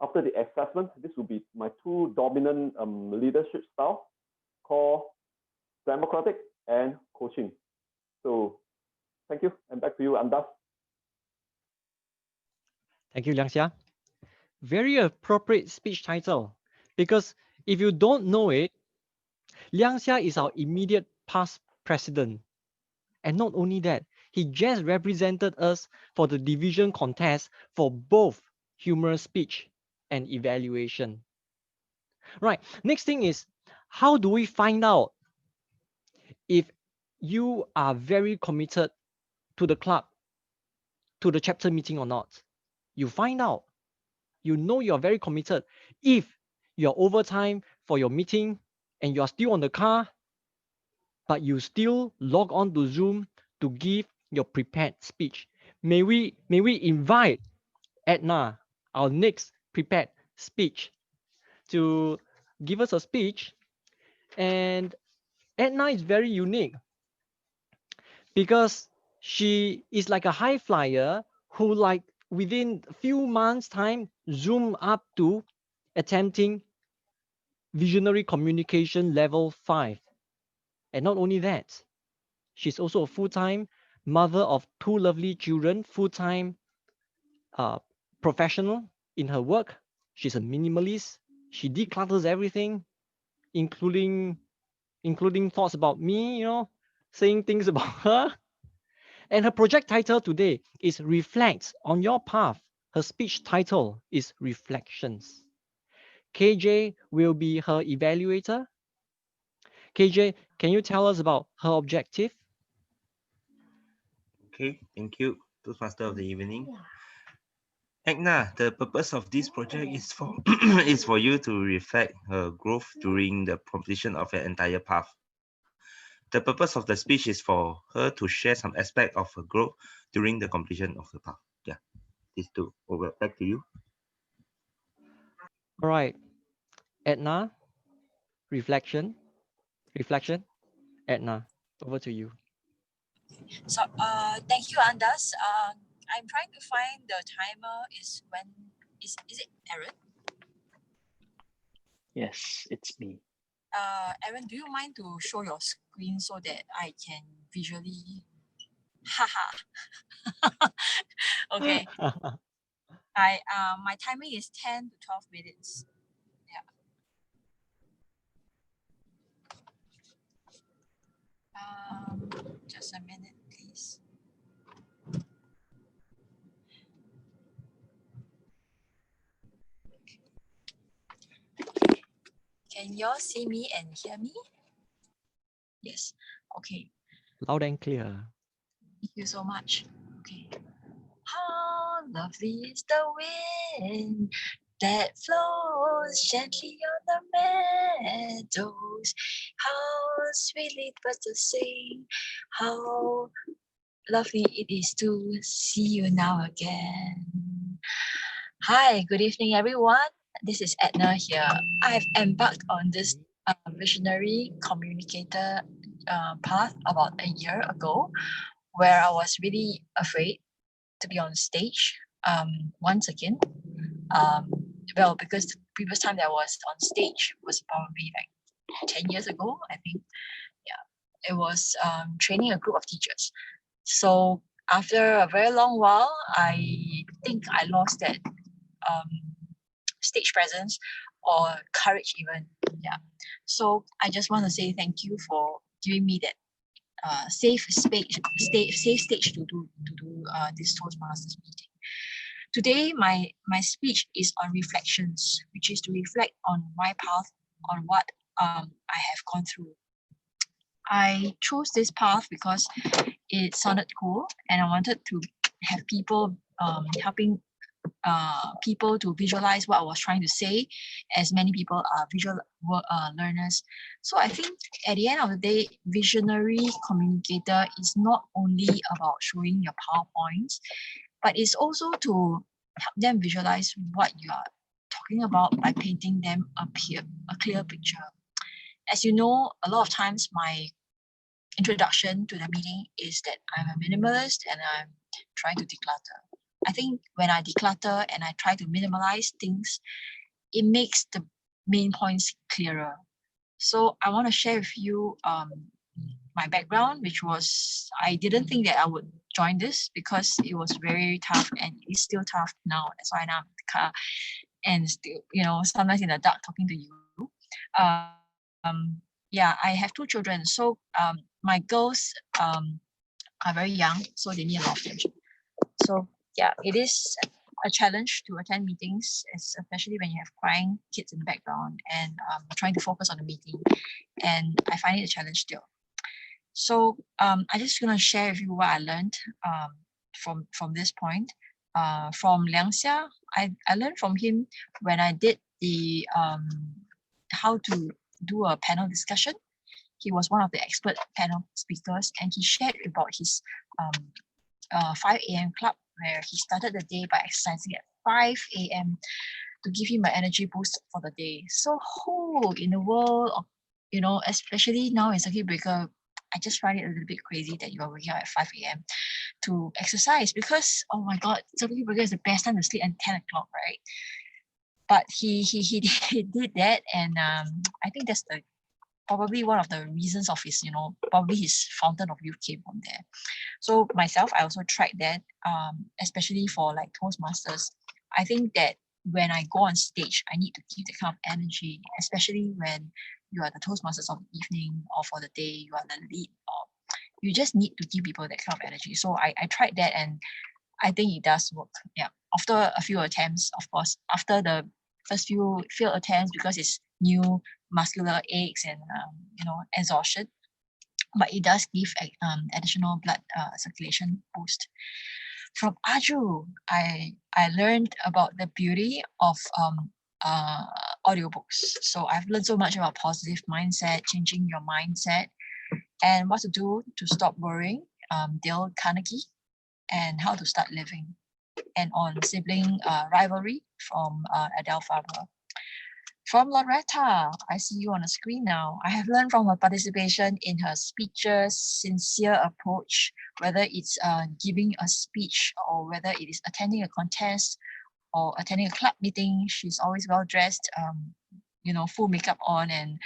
after the assessment. This will be my 2 dominant leadership style, called democratic and coaching. So thank you, and back to you, Andas. Thank you, Liang Xia. Very appropriate speech title, because if you don't know it, Liang Xia is our immediate past president. And not only that, he just represented us for the division contest for both humorous speech and evaluation. Right, next thing is, how do we find out if you are very committed to the club, to the chapter meeting or not? You find out, you know you're very committed if you're overtime for your meeting and you're still on the car, but you still log on to Zoom to give your prepared speech. May we invite Edna, our next prepared speech, to give us a speech. And Edna is very unique because she is like a high flyer who, like, within a few months time, zoom up to attempting visionary communication level 5. And not only that, she's also a full-time mother of 2 lovely children, full-time professional in her work. She's a minimalist. She declutters everything, including thoughts about me, saying things about her. And her project title today is Reflect on Your Path. Her speech title is Reflections. KJ will be her evaluator. KJ, can you tell us about her objective? Okay, thank you, Toastmaster of the evening. Edna, the purpose of this project is for is for you to reflect her growth during the completion of an entire path. The purpose of the speech is for her to share some aspect of her growth during the completion of the path. Yeah, these two. Over, back to you. All right, Edna, reflection. Edna, over to you. So thank you, Andas. I'm trying to find the timer. Is it Aaron? Yes, it's me. Aaron, do you mind to show your screen so that I can visually? Haha. Okay. My timing is 10 to 12 minutes. Yeah. Just a minute, please. Can you all see me and hear me? Yes. Okay. Loud and clear. Thank you so much. Okay. How lovely is the wind that flows gently on the meadows. How sweetly birds sing. How lovely it is to see you now again. Hi, good evening, everyone. This is Edna here. I've embarked on this visionary communicator path about a year ago, where I was really afraid to be on stage once again. Well, because the previous time that I was on stage was probably like 10 years ago, I think. Yeah, it was training a group of teachers. So after a very long while, I think I lost that stage presence or courage even. Yeah. So I just want to say thank you for giving me that safe stage to do this Toastmasters meeting. Today, my speech is on reflections, which is to reflect on my path, on what I have gone through. I chose this path because it sounded cool, and I wanted to have people helping people to visualize what I was trying to say, as many people are visual learners. So I think at the end of the day, visionary communicator is not only about showing your PowerPoints, but it's also to help them visualize what you are talking about by painting them a clear picture. As you know, a lot of times my introduction to the meeting is that I'm a minimalist and I'm trying to declutter. I think when I declutter and I try to minimalize things, it makes the main points clearer. So I want to share with you my background, which was, I didn't think that I would join this because it was very tough and it's still tough now. That's why now I'm in the car. and still, sometimes in the dark talking to you. Yeah, I have 2 children. So my girls are very young, so they need a lot of attention. So yeah, it is a challenge to attend meetings, especially when you have crying kids in the background and trying to focus on the meeting. And I find it a challenge still. So I just want to share with you what I learned from this point. From Liang Xia, I learned from him when I did the how to do a panel discussion. He was one of the expert panel speakers, and he shared about his 5 a.m. club, where he started the day by exercising at 5 a.m. to give him an energy boost for the day. So who in the world of, especially now in circuit breaker, I just find it a little bit crazy that you are waking up at 5 a.m. to exercise, because oh my god, circuit breaker is the best time to sleep at 10 o'clock, right? But he did that, and I think that's probably one of the reasons of his, probably his fountain of youth came from there. So myself, I also tried that, especially for like Toastmasters. I think that when I go on stage, I need to keep the kind of energy, especially when you are the Toastmasters of the evening or for the day, you are the lead, or you just need to give people that kind of energy. So I tried that, and I think it does work. Yeah. After a few attempts, of course, after the first few failed attempts, because it's new muscular aches and exhaustion, but it does give additional blood circulation boost. From Aju, I learned about the beauty of audiobooks. So I've learned so much about positive mindset, changing your mindset, and what to do to stop worrying. Dale Carnegie, and How to Start Living, and on sibling rivalry from Adele Faber. From Loretta, I see you on the screen now. I have learned from her participation in her speeches, sincere approach, whether it's giving a speech or whether it is attending a contest or attending a club meeting. She's always well dressed, full makeup on, and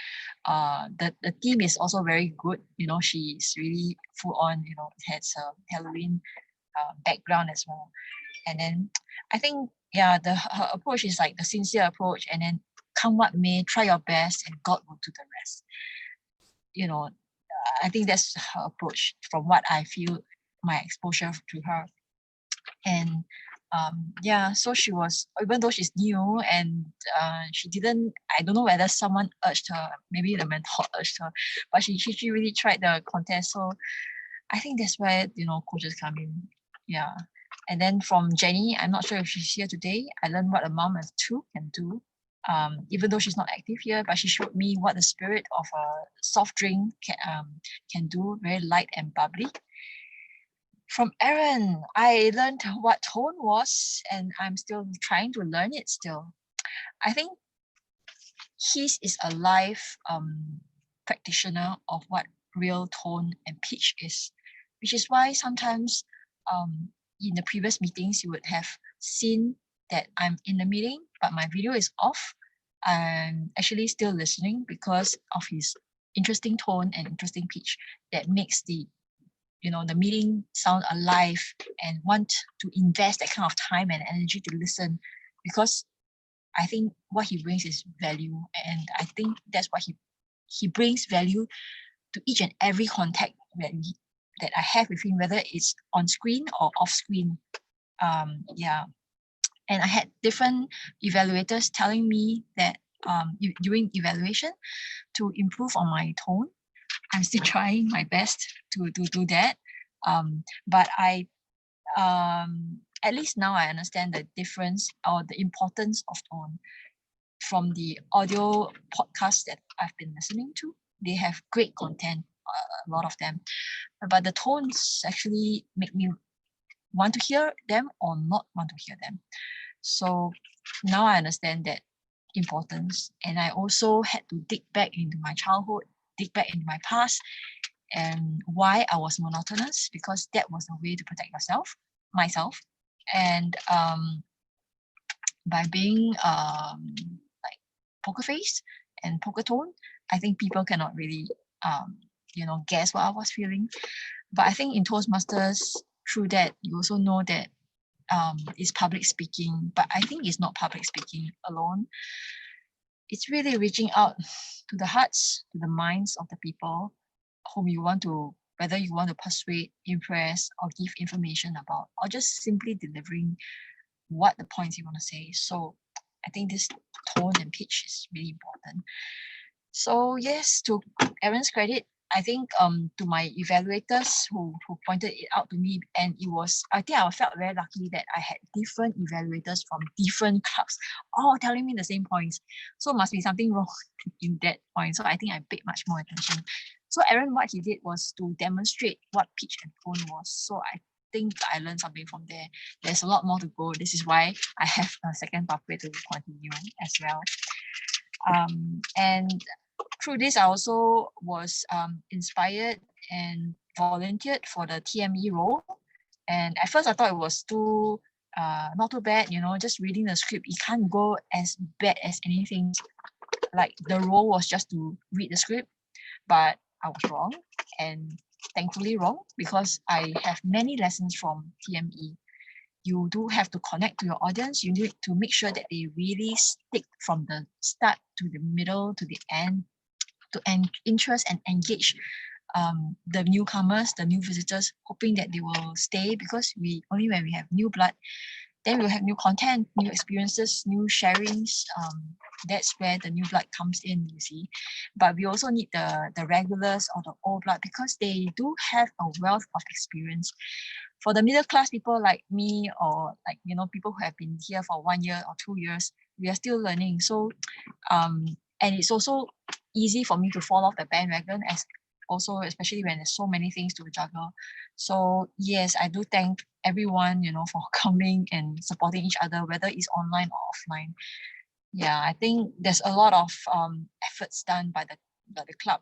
the theme is also very good. She's really full on, it has a Halloween background as well. And then I think, yeah, her approach is like the sincere approach, and then come what may, try your best, and God will do the rest. I think that's her approach from what I feel, my exposure to her. And yeah, so she was, even though she's new and she didn't, I don't know whether someone urged her, maybe the mentor urged her, but she really tried the contest. So I think that's where, coaches come in. Yeah. And then from Jenny, I'm not sure if she's here today. I learned what a mom of 2 can do. Even though she's not active here, but she showed me what the spirit of a soft drink can do, very light and bubbly. From Aaron, I learned what tone was, and I'm still trying to learn it still. I think his is a live practitioner of what real tone and pitch is, which is why sometimes in the previous meetings, you would have seen that I'm in the meeting, but my video is off. I'm actually still listening because of his interesting tone and interesting pitch that makes the meeting sound alive and want to invest that kind of time and energy to listen, because I think what he brings is value, and I think that's what he brings value to each and every contact that I have with him, whether it's on screen or off screen. Yeah. And I had different evaluators telling me that during evaluation to improve on my tone. I'm still trying my best to do that. But I, at least now I understand the difference or the importance of tone from the audio podcasts that I've been listening to. They have great content, a lot of them, but the tones actually make me want to hear them or not want to hear them. So now I understand that importance, and I also had to dig back into my childhood, dig back into my past, and why I was monotonous, because that was a way to protect myself, and by being like poker face and poker tone, I think people cannot really guess what I was feeling. But I think in Toastmasters, through that, you also know that is public speaking, but I think it's not public speaking alone. It's really reaching out to the hearts, to the minds of the people whom you want to, whether you want to persuade, impress, or give information about, or just simply delivering what the points you want to say. So I think this tone and pitch is really important. So yes, to Aaron's credit, I think to my evaluators who pointed it out to me, and it was, I think I felt very lucky that I had different evaluators from different clubs, all telling me the same points. So must be something wrong in that point. So I think I paid much more attention. So Aaron, what he did was to demonstrate what pitch and tone was. So I think I learned something from there. There's a lot more to go. This is why I have a second pathway to continue as well. And through this, I also was inspired and volunteered for the TME role. And at first I thought it was too, not too bad, you know, just reading the script. It can't go as bad as anything. Like the role was just to read the script, but I was wrong, and thankfully wrong, because I have many lessons from TME. You do have to connect to your audience. You need to make sure that they really stick from the start to the middle to the end, to interest and engage the newcomers, the new visitors, hoping that they will stay, because only when we have new blood, then we'll have new content, new experiences, new sharings. That's where the new blood comes in, you see. But we also need the regulars or the old blood, because they do have a wealth of experience. For the middle class people like me, or like, you know, people who have been here for 1 year or 2 years, we are still learning. So, and it's also easy for me to fall off the bandwagon, as also, especially when there's so many things to juggle. So yes, I do thank everyone, you know, for coming and supporting each other, whether it's online or offline. Yeah, I think there's a lot of efforts done by the club,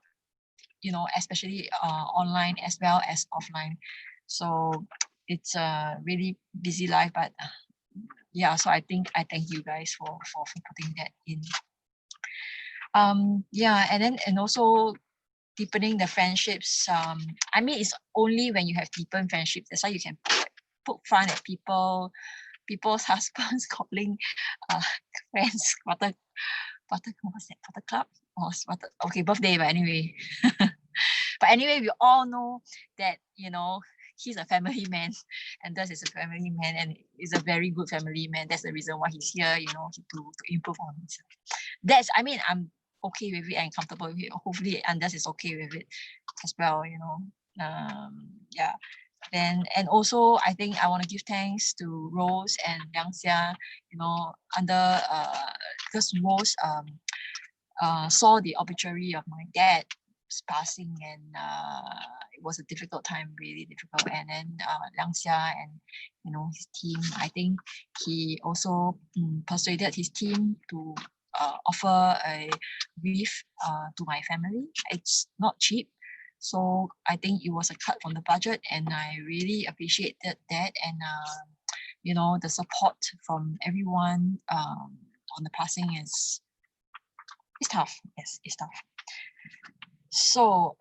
you know, especially online as well as offline. So it's a really busy life, but yeah, so I think I thank you guys for putting that in. Yeah, and also deepening the friendships. I mean, it's only when you have deepened friendships, that's why you can put fun at people's husbands calling friends butter what's that, buttercup or butter, okay, birthday, but anyway. But anyway, we all know that, you know, he's a family man, and Des is a family man, and is a very good family man. That's the reason why he's here, you know, to improve on himself. That's, I mean, I'm okay with it and comfortable with it. Hopefully Anders is okay with it as well, you know. Yeah. Then, and also I think I want to give thanks to Rose and Liang Xia, you know, because Rose saw the obituary of my dad's passing, and it was a difficult time, really difficult. And then Liang Xia and, you know, his team, I think he also persuaded his team to offer a wreath to my family. It's not cheap, so I think it was a cut from the budget, and I really appreciated that. And you know, the support from everyone on the passing is tough. Yes, it's tough. So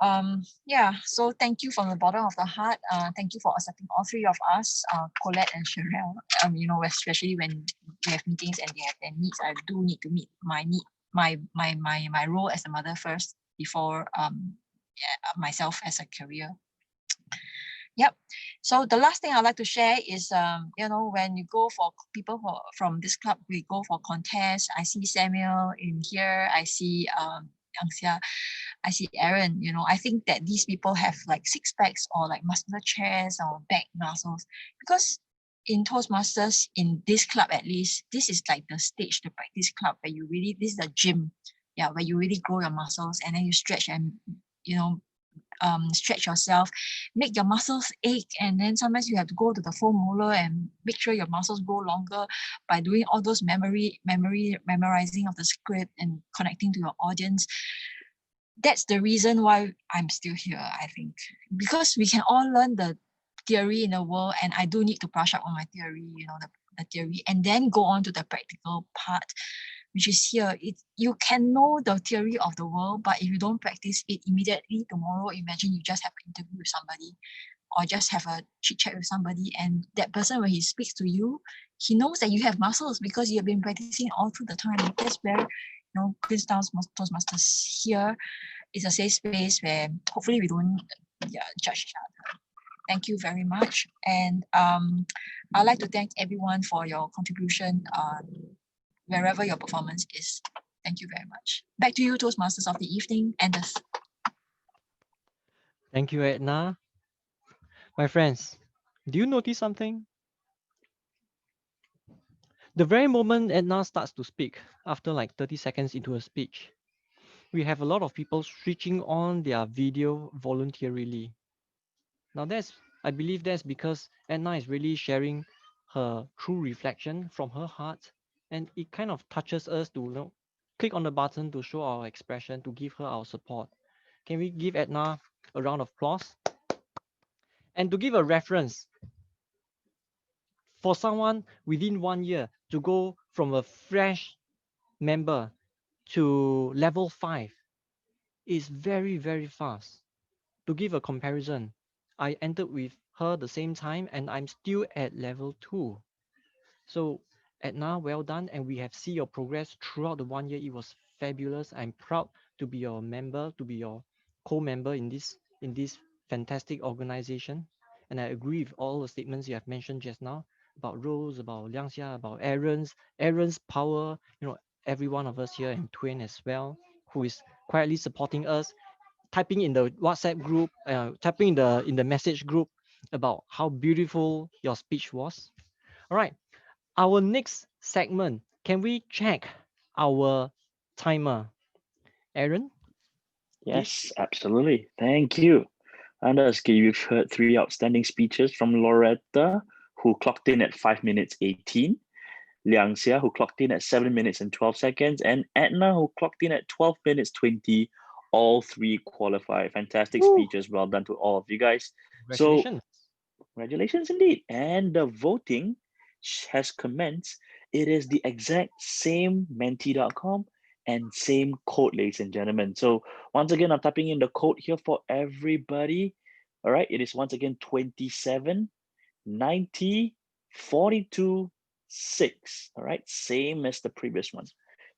yeah, so thank you from the bottom of the heart. Thank you for accepting all three of us, Colette and Sherelle. You know, especially when we have meetings and they have their needs, I do need to meet my need, my role as a mother first before myself as a career. Yep. So the last thing I'd like to share is, you know, when you go for people from this club, we go for contests. I see Samuel in here. I see Yang Xia. I see Aaron. You know, I think that these people have like six packs or like muscular chest or back muscles, because in Toastmasters, in this club at least, this is like the stage, the practice club where you really, this is the gym, yeah, where you really grow your muscles and then you stretch and, you know, stretch yourself, make your muscles ache, and then sometimes you have to go to the foam roller and make sure your muscles grow longer by doing all those memorizing of the script and connecting to your audience. That's the reason why I'm still here, I think, because we can all learn the theory in the world, and I do need to brush up on my theory, you know, the theory, and then go on to the practical part, which is here. You can know the theory of the world, but if you don't practice it immediately tomorrow, imagine you just have an interview with somebody. or just have a chit chat with somebody, and that person, when he speaks to you, he knows that you have muscles because you have been practicing all through the time. That's where, you know, Queenstown's Toastmasters here is a safe space where hopefully we don't judge each other. Thank you very much. And I'd like to thank everyone for your contribution wherever your performance is. Thank you very much. Back to you, Toastmasters of the evening. Anders. Thank you, Edna. My friends, do you notice something? The very moment Edna starts to speak, after like 30 seconds into her speech, we have a lot of people switching on their video voluntarily. Now I believe that's because Edna is really sharing her true reflection from her heart, and it kind of touches us to, you know, click on the button to show our expression, to give her our support. Can we give Edna a round of applause? And to give a reference, for someone within 1 year to go from a fresh member to level 5 is very, very fast. To give a comparison, I entered with her the same time and I'm still at level 2. So Edna, well done, and we have seen your progress throughout the 1 year. It was fabulous. I'm proud to be your member, to be your co-member in this fantastic organization. And I agree with all the statements you have mentioned just now about Rose, about Liang Xia, about Aaron's power, you know, every one of us here, and Twain as well, who is quietly supporting us, typing in the WhatsApp group, typing in the message group about how beautiful your speech was. All right, our next segment, can we check our timer? Aaron? Yes, absolutely. Thank you. Anders, you've heard 3 outstanding speeches from Loretta, who clocked in at 5 minutes 18, Liang Xia, who clocked in at 7 minutes and 12 seconds, and Edna, who clocked in at 12 minutes 20. All 3 qualified. Fantastic speeches. Well done to all of you guys. Congratulations. So, congratulations indeed. And the voting has commenced. It is the exact same menti.com and same code, ladies and gentlemen. So once again, I'm typing in the code here for everybody. All right, it is once again 27 90 42 6. All right, same as the previous ones.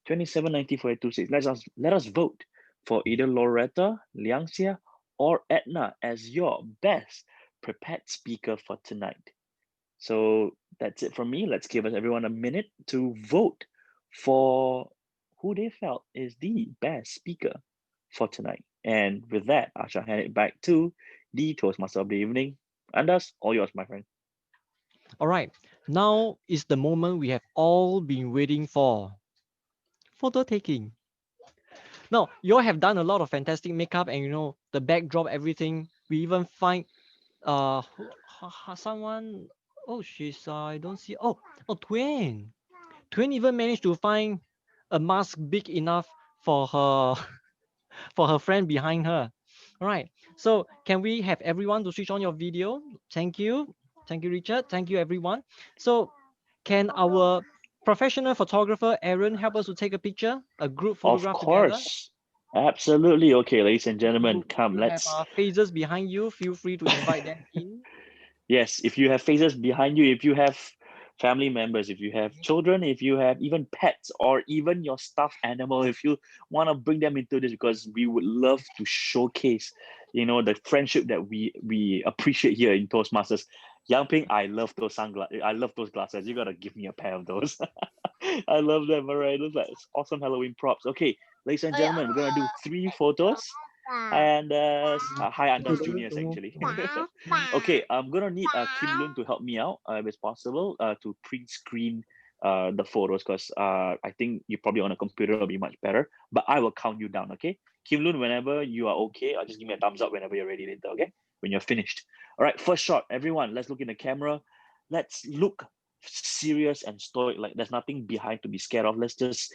27 90 42 6. Let us vote for either Loretta, Liang Xia, or Edna as your best prepared speaker for tonight. So that's it from me. Let's give everyone a minute to vote for who they felt is the best speaker for tonight. And with that, I shall hand it back to the Toastmaster of the evening. Anders, all yours, my friend. All right, now is the moment we have all been waiting for. Photo taking. Now, you all have done a lot of fantastic makeup, and you know, the backdrop, everything. We even find someone, oh, she's I don't see, oh, Twain even managed to find a mask big enough for her for her friend behind her. All right, so can we have everyone to switch on your video? Thank you, Richard, thank you everyone. So can our professional photographer Aaron help us to take a picture, a group photograph Of course. together? Absolutely. Okay, ladies and gentlemen, come, you let's have faces behind you, feel free to invite them in. Yes, if you have faces behind you, if you have family members, if you have children, if you have even pets, or even your stuffed animal, if you want to bring them into this, because we would love to showcase, you know, the friendship that we appreciate here in Toastmasters. Yang Ping, I love those sunglasses. I love those glasses. You gotta give me a pair of those. I love them. All right, those are awesome Halloween props. Okay, ladies and gentlemen, we're gonna do 3 photos. And hi, Anders Juniors, actually. Okay, I'm gonna need Kim Loon to help me out if it's possible to print screen the photos, because I think you probably on a computer will be much better. But I will count you down, okay? Kim Loon, whenever you are okay, I'll just give me a thumbs up whenever you're ready later, okay? When you're finished. All right, first shot, everyone, let's look in the camera. Let's look serious and stoic, like there's nothing behind to be scared of. Let's just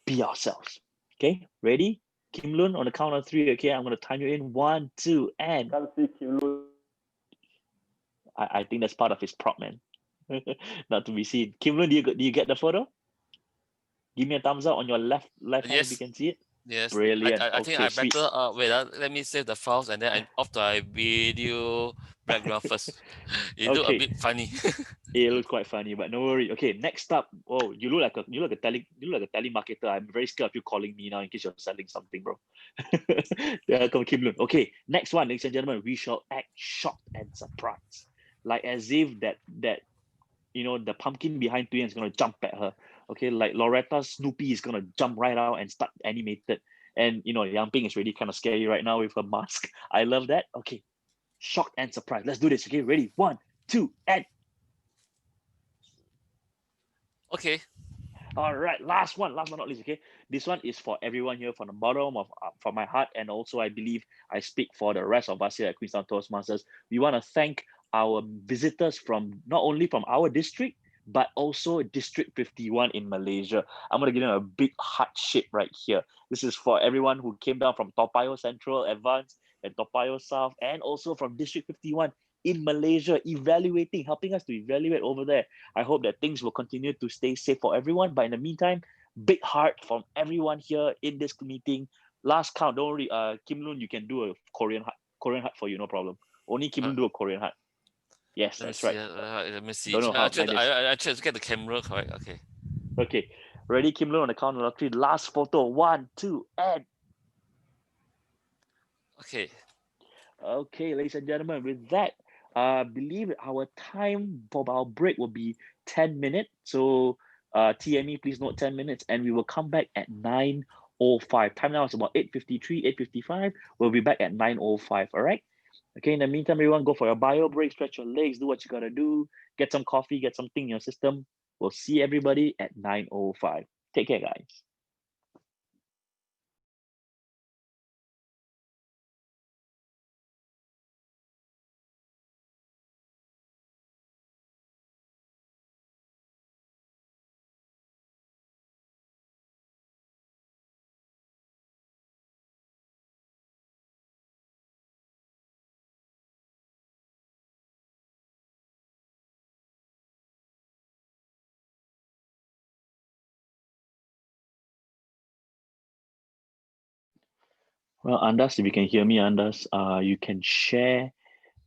be ourselves. Okay, ready? Kim Loon, on the count of 3, okay? I'm gonna time you in 1, 2, and Can't see Kim Loon. I think that's part of his prop, man. Not to be seen. Kim Loon, do you get the photo? Give me a thumbs up on your left hand if you can see it. Yes, Brilliant. I think Okay, I sweet. better wait. Let me save the files and then I off the video background first. It look a Okay, bit funny. it looks quite funny, but no worry. Okay, next up. Oh, you look like a telemarketer. I'm very scared of you calling me now in case you're selling something, bro. Come Kim Lun. Okay, next one, ladies and gentlemen, we shall act shocked and surprised, like as if that the pumpkin behind Tuyen is gonna jump at her. Okay, like Loretta Snoopy is gonna jump right out and start animated. And Yang Ping is really kind of scary right now with her mask. I love that. Okay, shocked and surprised. Let's do this. Okay, ready? 1, 2, and Okay. all right, last one, last but not least. Okay, this one is for everyone here from the bottom of from my heart, and also I believe I speak for the rest of us here at Queenstown Toastmasters. We want to thank our visitors from not only from our district but also District 51 in Malaysia. I'm gonna give them a big heart shape right here. This is for everyone who came down from Toa Payoh Central, Advanced, and Toa Payoh South, and also from District 51 in Malaysia, helping us to evaluate over there. I hope that things will continue to stay safe for everyone. But in the meantime, big heart from everyone here in this meeting. Last count, don't worry. Kim Lun, you can do a Korean heart for you, no problem. Only Kim Lun do a Korean heart. Yes, Let me that's see. right. Let me see. Don't know how to find this. I try to get the camera correct. Okay. Okay, ready, Kim Lun, on the count of 3. Last photo. 1, 2, and Okay. okay, ladies and gentlemen, with that, I believe our time for our break will be 10 minutes. So TME, please note 10 minutes, and we will come back at 9:05. Time now is about 8:53, 8:55. We'll be back at 9:05. All right. Okay. In the meantime, everyone, go for your bio break, stretch your legs, do what you gotta do, get some coffee, get something in your system. We'll see everybody at 9:05. Take care, guys. Well, Andas, if you can hear me, Andas, you can share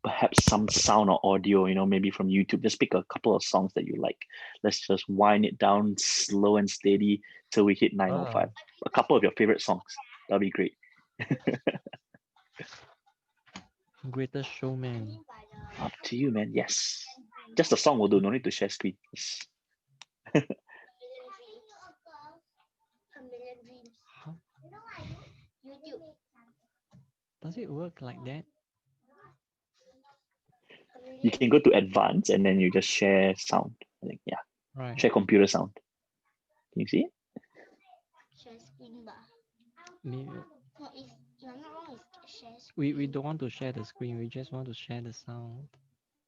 perhaps some sound or audio, maybe from YouTube. Just pick a couple of songs that you like. Let's just wind it down slow and steady till we hit 9:05. A couple of your favorite songs. That'll be great. Greatest Showman. Up to you, man. Yes. Just a song will do. No need to share screen. Yes. Does it work like that? You can go to advanced and then you just share sound. I think, yeah. Right. Share computer sound. Can you see it? We don't want to share the screen. We just want to share the sound.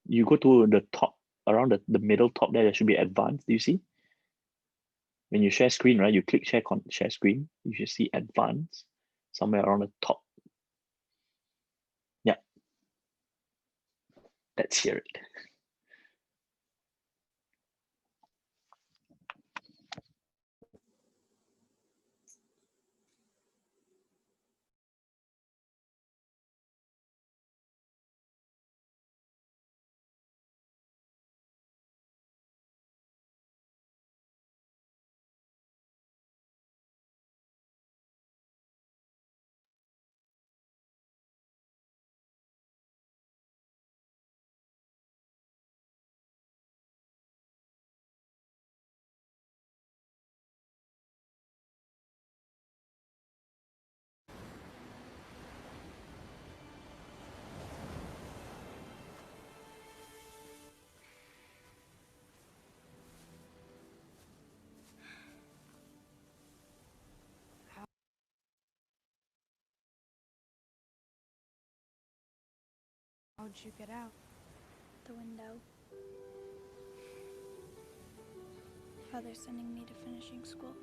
You go to the top, around the middle top there should be advanced. Do you see? When you share screen, right? You click share screen. You should see advanced somewhere around the top. Yeah. Let's hear it. How'd you get out? The window. Father's sending me to finishing school.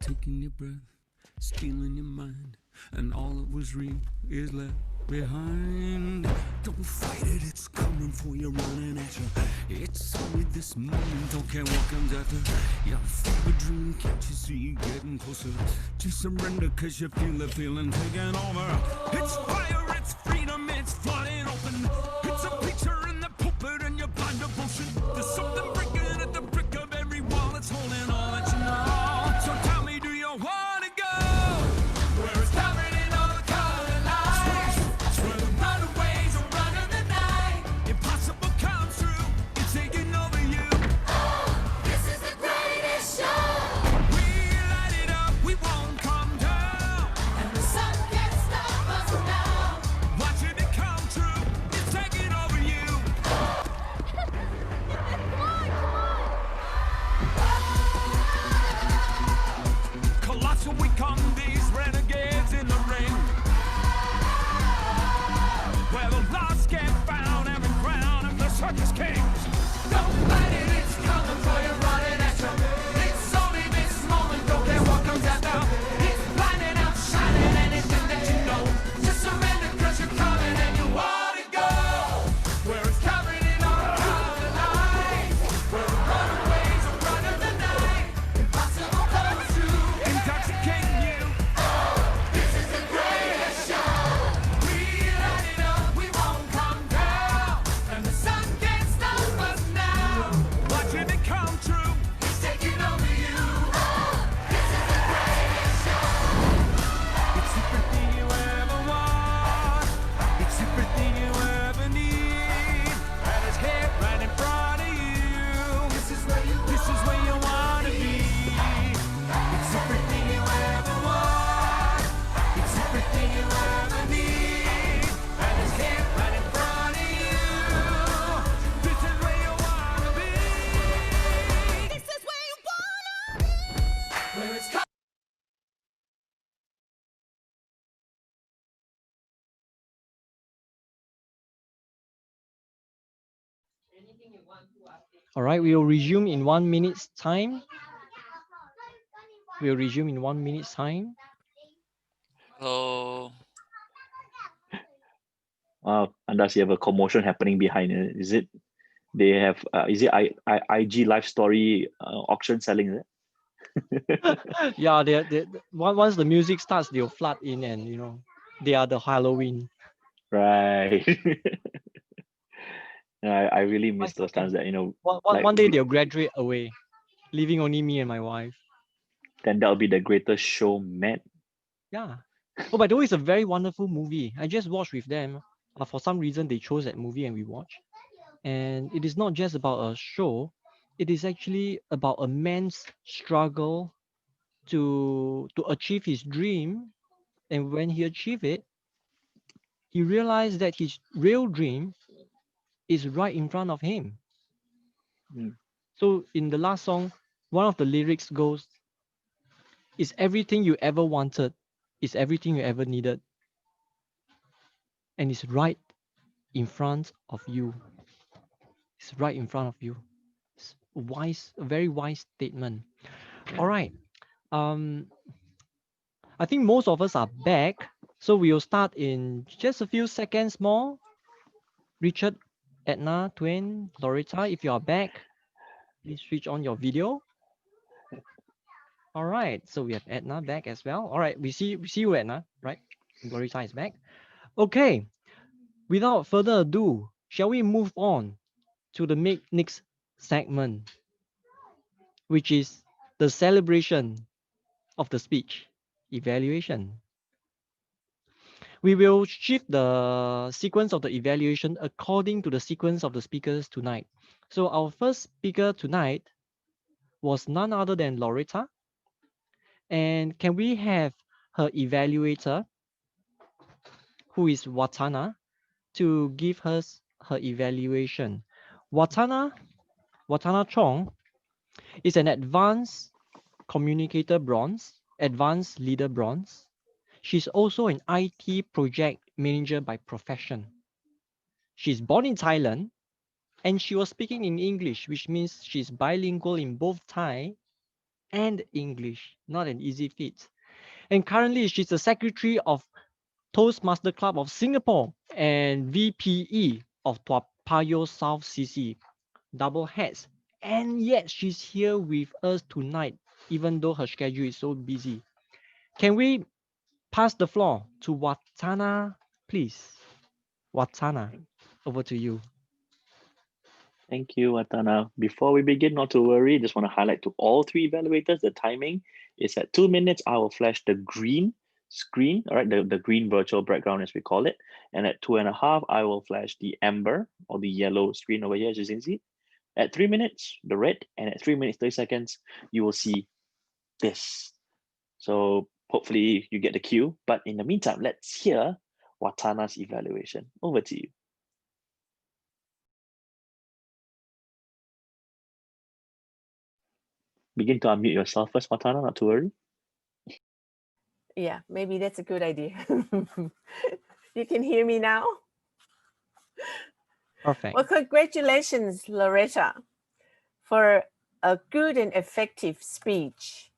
Taking your breath, stealing your mind, and all that was real is left behind. Don't fight it, it's coming for you, running at you. It's only this moment, don't care what comes after. Your favorite dream, can't you see you getting closer? Just surrender, cause you feel the feeling taking over. It's fire, it's freedom, it's flooding open. It's a picture in the pulpit and your blind devotion. There's something breaking at the brick of every wall that's holding all that you know. So tell me, do you wanna go where it's covered in all the color lights? It's where the runaways are running the night. Impossible comes through, it's taking over you. This is the greatest show. We light it up, we won't come down, and the sun can't stop us now. Watching it come true, it's taking over you. Colossal, we come, these renegades in the ring, where the lost get found, every crown of the circus kings. Don't fight it, it's coming for you, running at you. It's only this moment, don't care what comes after. It's blinding out, shining anything that you know. Just surrender, cause you're coming and you wanna go where it's covered in all color lights, where the runaways are running the night. Impossible comes true, intoxicating you. This is the greatest show. We light it up, we won't come down, and the sun can't stop us now. Watching it come true, it's taking over you. This is the greatest show. It's everything you ever want. It's everything you ever need. And it's here right in front of you. This is where you wanna be. It's everything you ever want. It's everything you ever need. And it's here right in front of you. This is where you wanna be. This is where you wanna be. Where it's All right, we will resume in 1 minute's time. We'll resume in 1 minute's time. So Unless you have a commotion happening behind it, is it? They have is it IG live story auction selling? Is it? Yeah, once the music starts, they'll flood in, and they are the Halloween. Right. I really miss those times that One day they'll graduate away, leaving only me and my wife. Then that'll be the greatest show, man. Yeah. Oh, by the way, it's a very wonderful movie. I just watched with them. For some reason, they chose that movie and we watched. And it is not just about a show. It is actually about a man's struggle to achieve his dream. And when he achieved it, he realized that his real dream is right in front of him. So in the last song, one of the lyrics goes, "Is everything you ever wanted, is everything you ever needed, and it's right in front of you." It's right in front of you. It's wise, a very wise statement. All right. I think most of us are back, so we'll start in just a few seconds more. Richard, Edna, Twain, Loretta, if you are back, please switch on your video. All right, so we have Edna back as well. All right, we see you, Edna, right? Loretta is back. Okay, without further ado, shall we move on to the next segment, which is the celebration of the speech evaluation. We will shift the sequence of the evaluation according to the sequence of the speakers tonight. So our first speaker tonight was none other than Loretta. And can we have her evaluator, who is Watana, to give us her evaluation? Watana Chong is an advanced Communicator Bronze, Advanced Leader Bronze. She's also an IT project manager by profession. She's born in Thailand and she was speaking in English, which means she's bilingual in both Thai and English. Not an easy feat. And currently she's the secretary of Toastmaster Club of Singapore and VPE of Toa Payoh South CC. Double hats. And yet she's here with us tonight, even though her schedule is so busy. Can we pass the floor to Watana, please? Watana, over to you. Thank you, Watana. Before we begin, not to worry, just want to highlight to all three evaluators, the timing is at 2 minutes. I will flash the green screen, all right, the green virtual background as we call it. And at 2.5, I will flash the amber or the yellow screen over here, as you can see. At 3 minutes, the red, and at 3 minutes, 30 seconds, you will see this. So hopefully you get the cue. But in the meantime, let's hear Watana's evaluation. Over to you. Begin to unmute yourself first, Watana, not to worry. Yeah, maybe that's a good idea. You can hear me now? Perfect. Well, congratulations, Loretta, for a good and effective speech.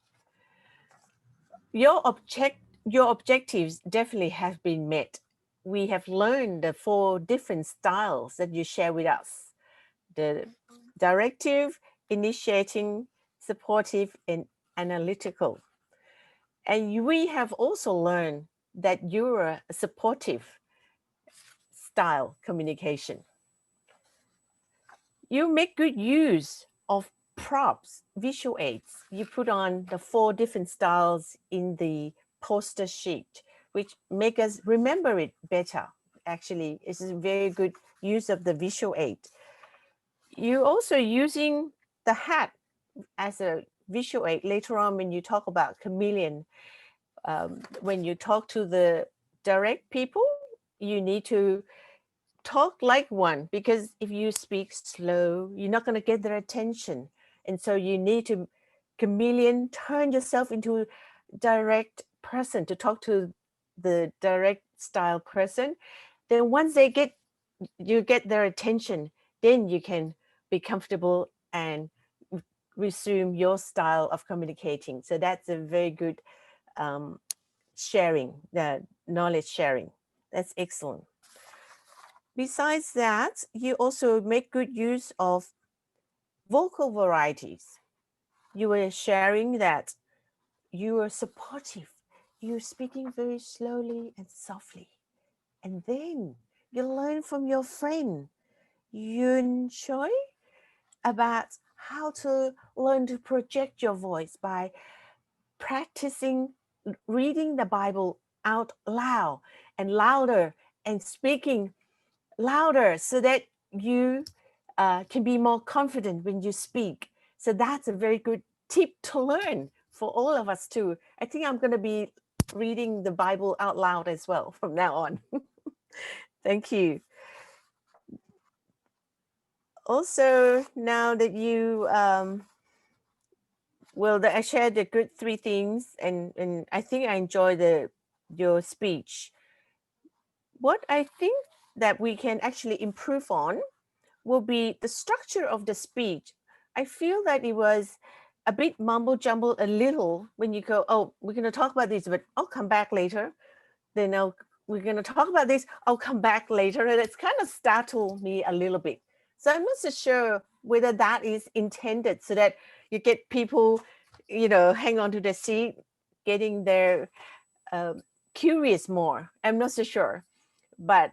Your objectives definitely have been met. We have learned the 4 different styles that you share with us: the directive, initiating, supportive, and analytical. And we have also learned that you're a supportive style communication. You make good use of props, visual aids. You put on the 4 different styles in the poster sheet, which make us remember it better. Actually, it's a very good use of the visual aid. You also using the hat as a visual aid later on when you talk about chameleon. When you talk to the direct people, you need to talk like one, because if you speak slow, you're not going to get their attention. And so you need to chameleon, turn yourself into a direct person to talk to the direct style person. Then once you get their attention, then you can be comfortable and resume your style of communicating. So that's a very good sharing, the knowledge sharing. That's excellent. Besides that, you also make good use of vocal varieties. You were sharing that you are supportive. You're speaking very slowly and softly. And then you learn from your friend, Yun Choi, about how to learn to project your voice by practicing reading the Bible out loud and louder and speaking louder so that you can be more confident when you speak. So that's a very good tip to learn for all of us too. I think I'm going to be reading the Bible out loud as well from now on. Thank you. Also, now that you, I shared the good 3 things, and I think I enjoyed your speech. What I think that we can actually improve on will be the structure of the speech. I feel that it was a bit mumble jumble a little when you go, oh, we're going to talk about this, but I'll come back later. Then we're going to talk about this, I'll come back later. And it's kind of startled me a little bit. So I'm not so sure whether that is intended so that you get people, hang on to the seat, getting their curious more. I'm not so sure. But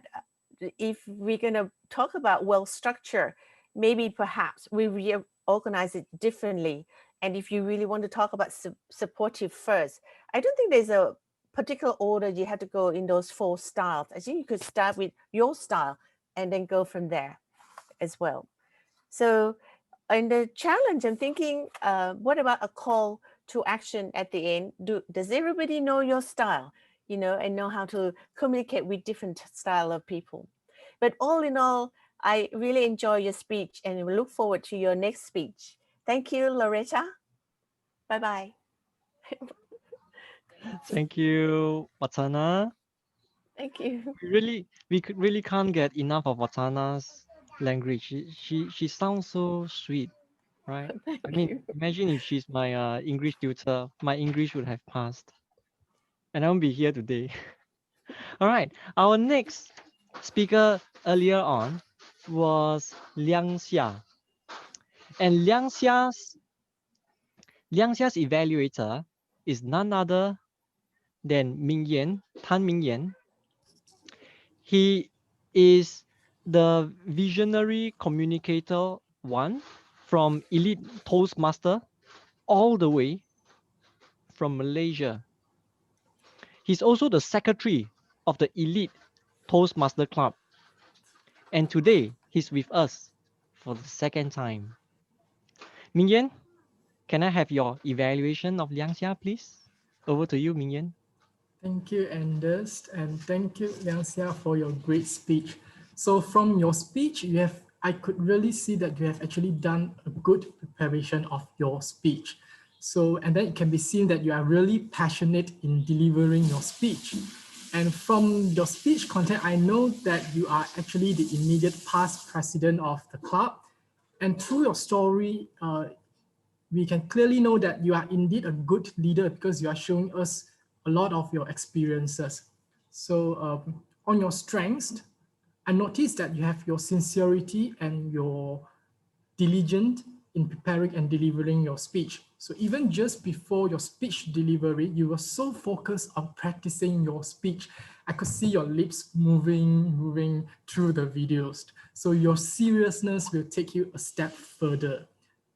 if we're going to talk about well-structured, maybe perhaps we reorganize it differently. And if you really want to talk about supportive first, I don't think there's a particular order you have to go in those 4 styles. I think you could start with your style and then go from there as well. So in the challenge, I'm thinking, what about a call to action at the end? Does everybody know your style? And know how to communicate with different style of people. But all in all, I really enjoy your speech and we look forward to your next speech. Thank you, Loretta. Bye-bye. Thank you, Watana. Thank you. We could really can't get enough of Watana's language. She sounds so sweet, right? Thank I mean, you. imagine if she's my English tutor, my English would have passed, and I won't be here today. All right, our next speaker earlier on was Liang Xia, and Liang Xia's evaluator is none other than Tan Mingyan. He is the visionary communicator one from elite Toastmaster all the way from Malaysia. He's also the secretary of the elite Toastmaster Club. And today he's with us for the second time. Mingyan, can I have your evaluation of Liang Xia, please? Over to you, Mingyan. Thank you, Anders, and thank you, Liang Xia, for your great speech. So from your speech, I could really see that you have actually done a good preparation of your speech. So, and then it can be seen that you are really passionate in delivering your speech. And from your speech content, I know that you are actually the immediate past president of the club. And through your story, we can clearly know that you are indeed a good leader because you are showing us a lot of your experiences. So on your strengths, I noticed that you have your sincerity and your diligent in preparing and delivering your speech. So even just before your speech delivery, you were so focused on practicing your speech. I could see your lips moving through the videos. So your seriousness will take you a step further.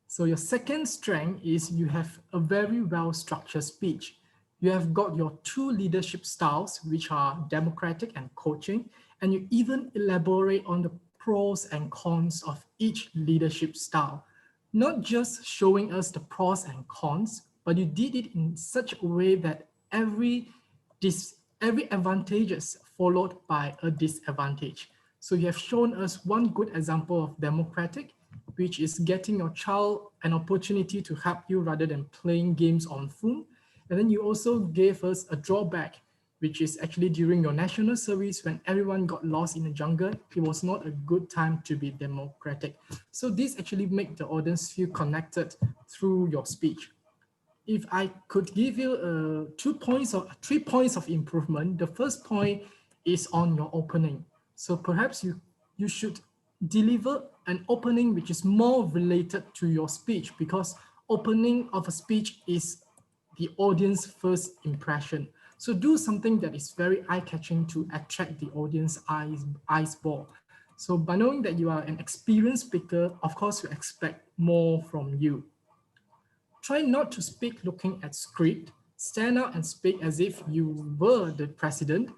So your second strength is you have a very well-structured speech. You have got your two leadership styles, which are democratic and coaching, and you even elaborate on the pros and cons of each leadership style. Not just showing us the pros and cons, but you did it in such a way that every advantage is followed by a disadvantage. So you have shown us one good example of democratic, which is getting your child an opportunity to help you rather than playing games on phone. And then you also gave us a drawback, which is actually during your national service when everyone got lost in the jungle, it was not a good time to be democratic. So this actually make the audience feel connected through your speech. If I could give you 3 points of improvement, the first point is on your opening. So perhaps you should deliver an opening which is more related to your speech, because opening of a speech is the audience first impression. So do something that is very eye-catching to attract the audience eyes ball. So by knowing that you are an experienced speaker, of course, we expect more from you. Try not to speak looking at script. Stand out and speak as if you were the president.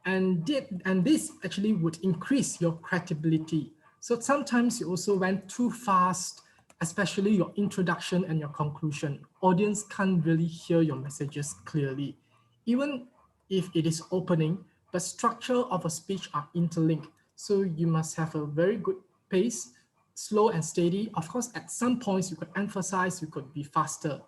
And this actually would increase your credibility. So sometimes you also went too fast, especially your introduction and your conclusion. Audience can't really hear your messages clearly. Even if it is opening, the structure of a speech are interlinked. So you must have a very good pace, slow and steady. Of course, at some points you could emphasize, you could be faster.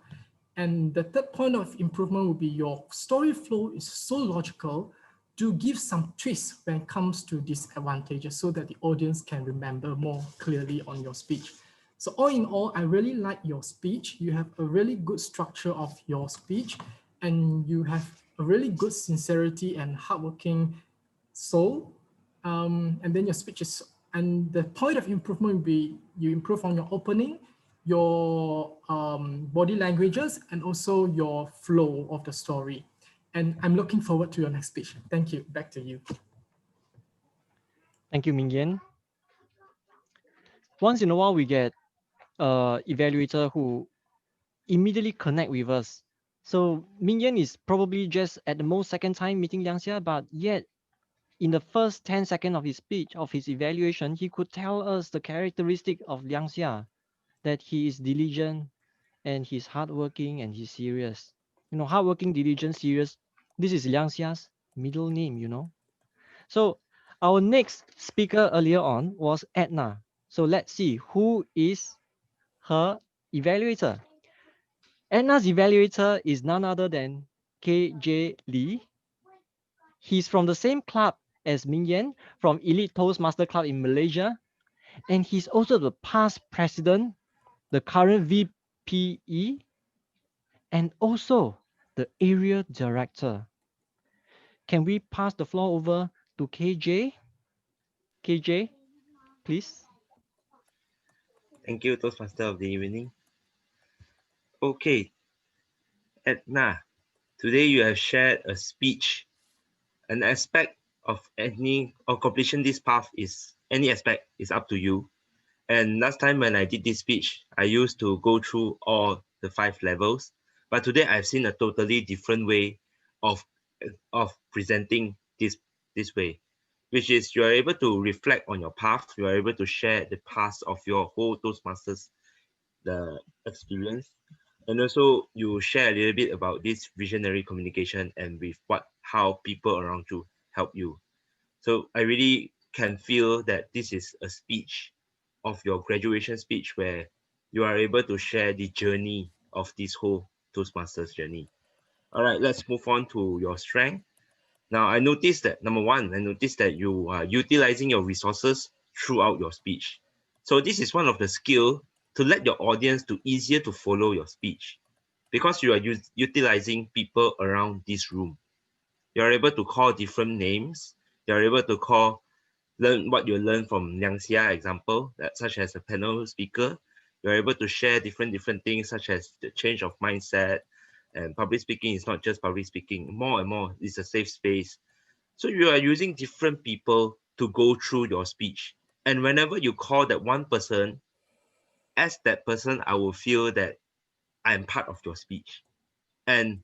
And the third point of improvement would be your story flow is so logical to give some twist when it comes to disadvantages so that the audience can remember more clearly on your speech. So all in all, I really like your speech. You have a really good structure of your speech, and you have a really good sincerity and hardworking soul. And then your speech is, and the point of improvement will be you improve on your opening, your body languages, and also your flow of the story. And I'm looking forward to your next speech. Thank you. Back to you. Thank you, Mingyan. Once in a while, we get evaluator who immediately connect with us. So Mingyan is probably just at the most second time meeting Liang Xia, but yet in the first 10 seconds of his speech, of his evaluation, he could tell us the characteristic of Liang Xia, that he is diligent and he's hardworking and he's serious. You know, hardworking, diligent, serious. This is Liang Xia's middle name, you know. So our next speaker earlier on was Edna. So let's see who is her evaluator. Edna's evaluator is none other than KJ Lee. He's from the same club as Ming Yan from Elite Toastmaster Club in Malaysia. And he's also the past president, the current VPE, and also the area director. Can we pass the floor over to KJ? KJ, please. Thank you, Toastmaster of the evening. Okay, Edna, today you have shared a speech. An aspect of any or completion this path is any aspect is up to you. And last time when I did this speech, I used to go through all the 5 levels. But today I've seen a totally different way of presenting this way, which is you are able to reflect on your path. You are able to share the past of your whole Toastmasters, the experience, and also you share a little bit about this visionary communication and with how people around you help you. So I really can feel that this is a speech of your graduation speech where you are able to share the journey of this whole Toastmasters journey. All right, let's move on to your strength. Now, I noticed that number one, I noticed that you are utilizing your resources throughout your speech. So this is one of the skill to let your audience to easier to follow your speech because you are utilizing people around this room. You're able to call different names. You're able to learn what you learn from Liang Xia example, such as a panel speaker. You're able to share different things such as the change of mindset, and public speaking is not just public speaking. More and more, it's a safe space. So you are using different people to go through your speech. And whenever you call that one person, as that person, I will feel that I'm part of your speech. And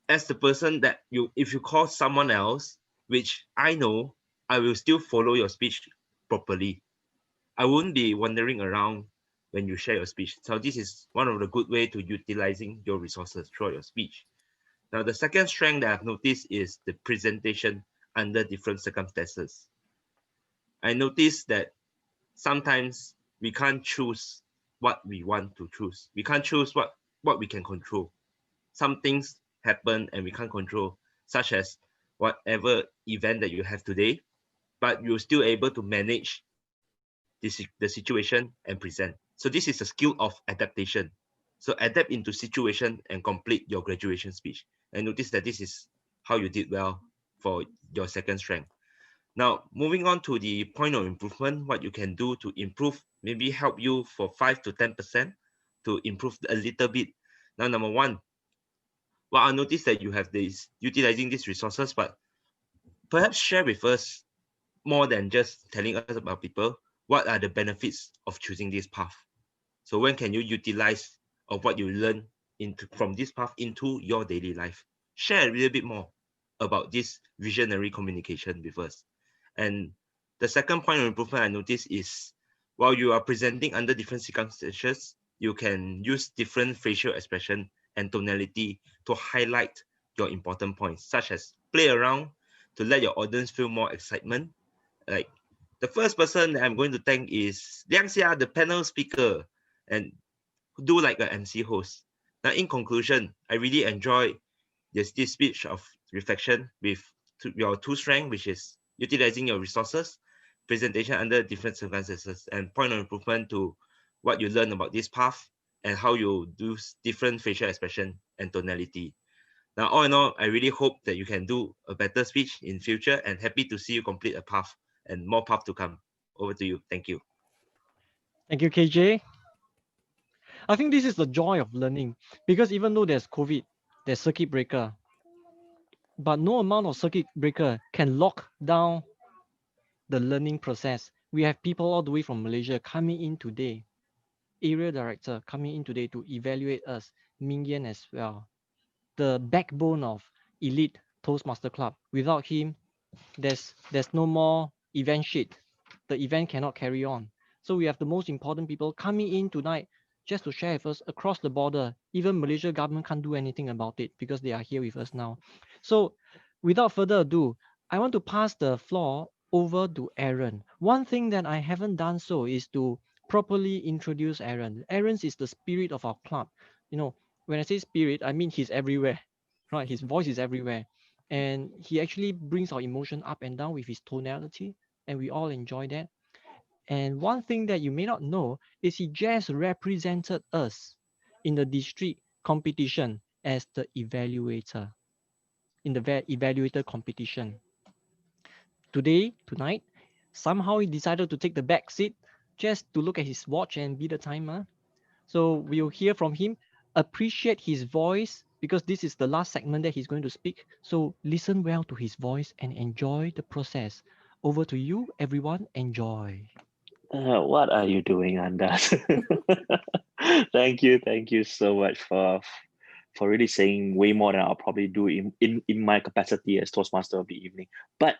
as the person that if you call someone else, which I know, I will still follow your speech properly. I won't be wandering around when you share your speech. So this is one of the good way to utilizing your resources throughout your speech. Now, the second strength that I've noticed is the presentation under different circumstances. I noticed that sometimes we can't choose what we want to choose. We can't choose what we can control. Some things happen and we can't control, such as whatever event that you have today, but you're still able to manage the situation and present. So this is a skill of adaptation. So adapt into situation and complete your graduation speech. And notice that this is how you did well for your second strength. Now, moving on to the point of improvement, what you can do to improve, maybe help you for 5 to 10% to improve a little bit. Now, number one, well, I noticed that you have this utilizing these resources, but perhaps share with us more than just telling us about people. What are the benefits of choosing this path? So when can you utilize of what you learn from this path into your daily life? Share a little bit more about this visionary communication with us. And the second point of improvement I noticed is while you are presenting under different circumstances, you can use different facial expression and tonality to highlight your important points, such as play around to let your audience feel more excitement. Like the first person that I'm going to thank is Liang Xia, the panel speaker, and do like an MC host. Now, in conclusion, I really enjoy this speech of reflection with your two strengths, which is utilizing your resources, presentation under different circumstances, and point of improvement to what you learn about this path and how you do different facial expression and tonality. Now, all in all, I really hope that you can do a better speech in future and happy to see you complete a path and more path to come. Over to you. Thank you. Thank you, KJ. I think this is the joy of learning because even though there's COVID, there's circuit breaker, but no amount of circuit breaker can lock down the learning process. We have people all the way from Malaysia coming in today, area director coming in today to evaluate us, Ming Yan as well, the backbone of Elite Toastmaster Club. Without him, there's no more event sheet. The event cannot carry on. So we have the most important people coming in tonight just to share with us across the border. Even Malaysia government can't do anything about it because they are here with us now. So without further ado, I want to pass the floor over to Aaron. One thing that I haven't done so is to properly introduce Aaron. Aaron is the spirit of our club. You know, when I say spirit, I mean he's everywhere, right? His voice is everywhere. And he actually brings our emotion up and down with his tonality, and we all enjoy that. And one thing that you may not know is he just represented us in the district competition as the evaluator, in the evaluator competition. Tonight, somehow he decided to take the back seat just to look at his watch and be the timer. So we'll hear from him, appreciate his voice, because this is the last segment that he's going to speak. So listen well to his voice and enjoy the process. Over to you, everyone. Enjoy. What are you doing, Andas? Thank you so much for really saying way more than I'll probably do in my capacity as Toastmaster of the evening. But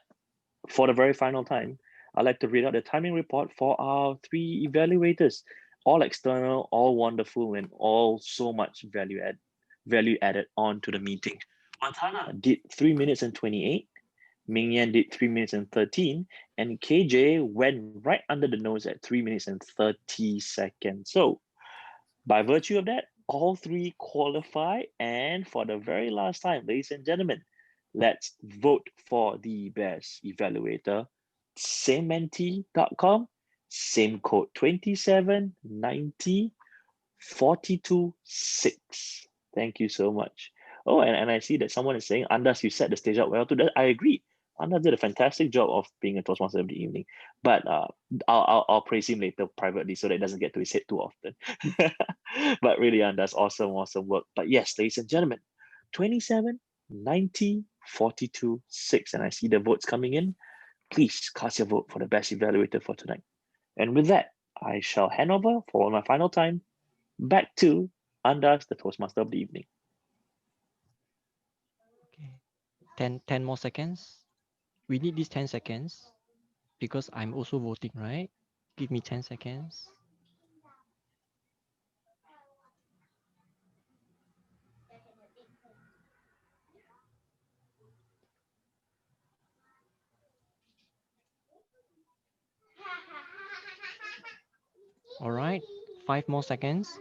for the very final time, I'd like to read out the timing report for our 3 evaluators. All external, all wonderful, and all so much value added on to the meeting. Watana did 3 minutes and 28. Ming Yan did 3 minutes and 13, and KJ went right under the nose at 3 minutes and 30 seconds. So, by virtue of that, all 3 qualify. And for the very last time, ladies and gentlemen, let's vote for the best evaluator. SameMentee.com, same code 2790426. Thank you so much. Oh, and I see that someone is saying, Andas, you set the stage up well today. I agree. Andas did a fantastic job of being a Toastmaster of the evening, but I'll praise him later privately so that it doesn't get to his head too often. But really, Andas, awesome work. But yes, ladies and gentlemen, 27, 90, 42, 6, and I see the votes coming in. Please cast your vote for the best evaluator for tonight. And with that, I shall hand over for my final time back to Andas, the Toastmaster of the evening. Okay. 10 more seconds. We need these 10 seconds because I'm also voting, right? Give me 10 seconds. All right, 5 more seconds.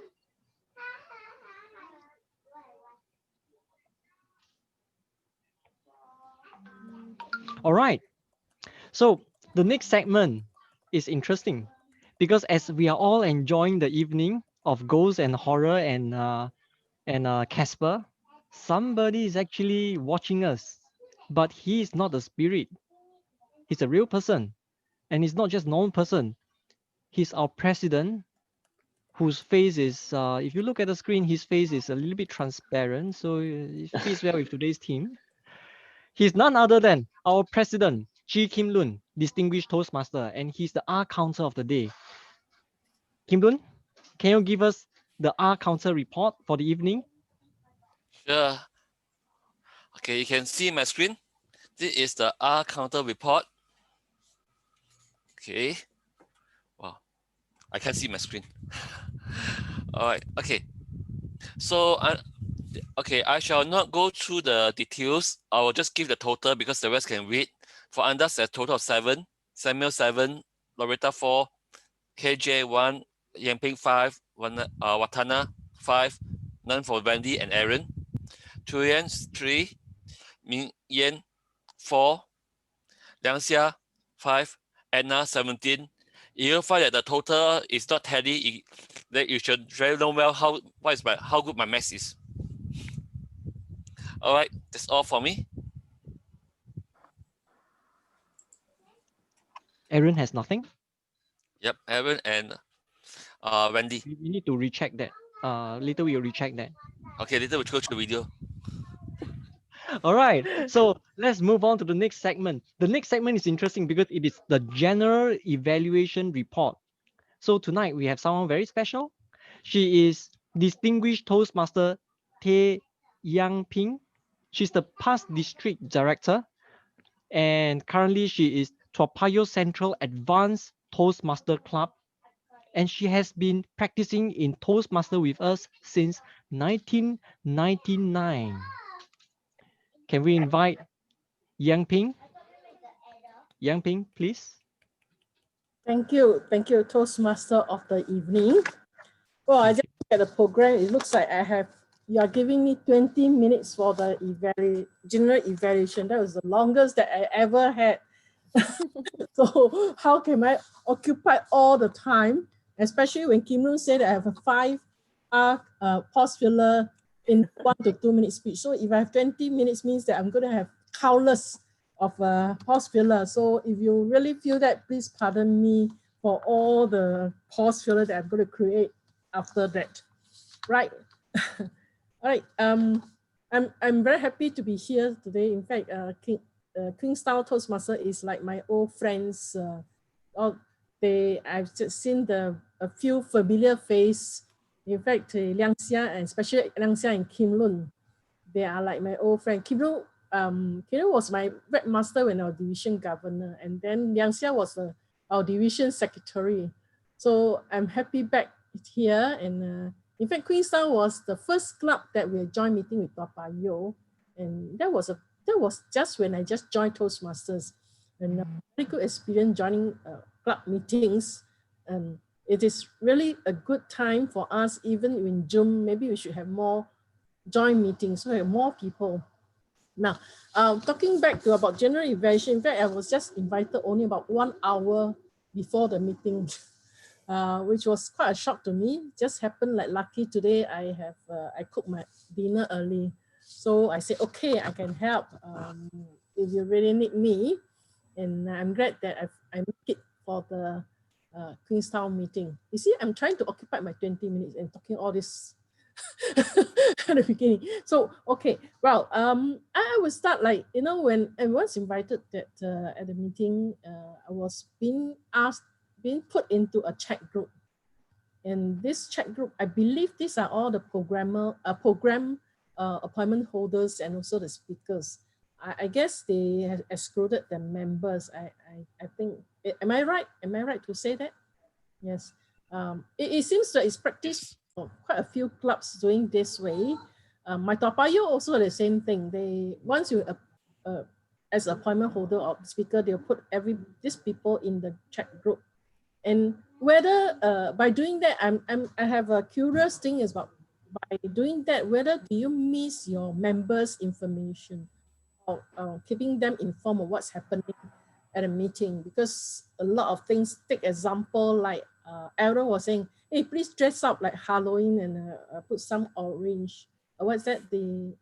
All right, so the next segment is interesting because as we are all enjoying the evening of ghosts and horror and Casper, somebody is actually watching us, but he is not a spirit. He's a real person, and he's not just normal person. He's our president, whose face is, if you look at the screen, his face is a little bit transparent, so it fits well with today's theme. He's none other than our president, Chi Kim Lun, distinguished Toastmaster, and he's the R counter of the day. Kim Lun, can you give us the R counter report for the evening? Sure. Okay, you can see my screen. This is the R counter report. Okay. Wow, I can't see my screen. All right. Okay. So I shall not go through the details. I will just give the total because the rest can read. For Andas, a total of 7, Samuel 7, Loretta 4, KJ 1, Yang Ping 5, Watana 5, none for Wendy and Aaron. Tuyen 3, Ming Yan 4, Liang Xia 5, Anna 17. You'll find that the total is not tally. That you should very know well how good my math is. All right, that's all for me. Aaron has nothing. Yep, Aaron and Wendy. We need to recheck that. Later we will recheck that. Okay, later we'll go through the video. All right, so let's move on to the next segment. The next segment is interesting because it is the general evaluation report. So tonight we have someone very special. She is distinguished Toastmaster Tae Yang Ping. She's the past district director, and currently she is Toa Payoh Central Advanced Toastmaster Club, and she has been practicing in Toastmaster with us since 1999. Can we invite Yang Ping? Yang Ping, please. Thank you, Toastmaster of the evening. Well, I just look at the program. It looks like I have you are giving me 20 minutes for the general evaluation. That was the longest that I ever had. So how can I occupy all the time, especially when Kim Loon said that I have a 5 pause filler in 1 to 2 minute speech. So if I have 20 minutes means that I'm going to have countless of pause filler. So if you really feel that, please pardon me for all the pause filler that I'm going to create after that. Right. All right. I'm very happy to be here today. In fact, Queenstown Toastmaster is like my old friends. I've just seen a few familiar face. In fact, Liang Xia, and especially Liang Xia and Kim Loon, they are like my old friend. Kim Loon was my red master when I was division governor, and then Liang Xia was our division secretary. So I'm happy back here. And in fact, Queenstown was the first club that we joined meeting with Toa Payoh, and that was just when I just joined Toastmasters, and a very good experience joining club meetings. And it is really a good time for us, even in June. Maybe we should have more joint meetings so we have more people. Now, talking back to about general evaluation, in fact, I was just invited only about 1 hour before the meeting, which was quite a shock to me. Just happened like lucky today. I cooked my dinner early, so I said, okay, I can help if you really need me. And I'm glad that I make it for the Queenstown meeting. You see, I'm trying to occupy my 20 minutes and talking all this at the beginning. So, okay, well, I will start when I was invited that at the meeting, I was being put into a chat group. And this chat group, I believe these are all the program appointment holders and also the speakers. I guess they have excluded the members. I think, am I right? Am I right to say that? Yes. It seems that it's practiced quite a few clubs doing this way. My Toa Payoh also the same thing. Once you as appointment holder or speaker, they'll put these people in the chat group. And whether by doing that, I have a curious thing is about by doing that, whether do you miss your members' information or keeping them informed of what's happening at a meeting? Because a lot of things, take example like Aaron was saying, hey, please dress up like Halloween and put some orange. What's that? The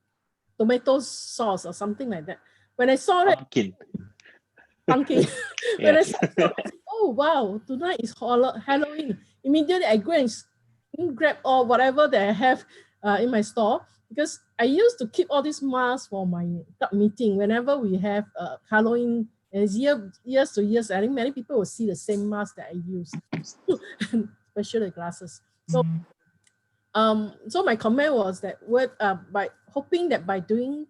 tomato sauce or something like that. When I saw that, pumpkin. When I saw that, I said, oh wow, tonight is Halloween. Immediately I go and grab all whatever that I have in my store, because I used to keep all these masks for my club meeting. Whenever we have Halloween, and years to years, I think many people will see the same mask that I use, especially the glasses. So, so my comment was that by hoping that by putting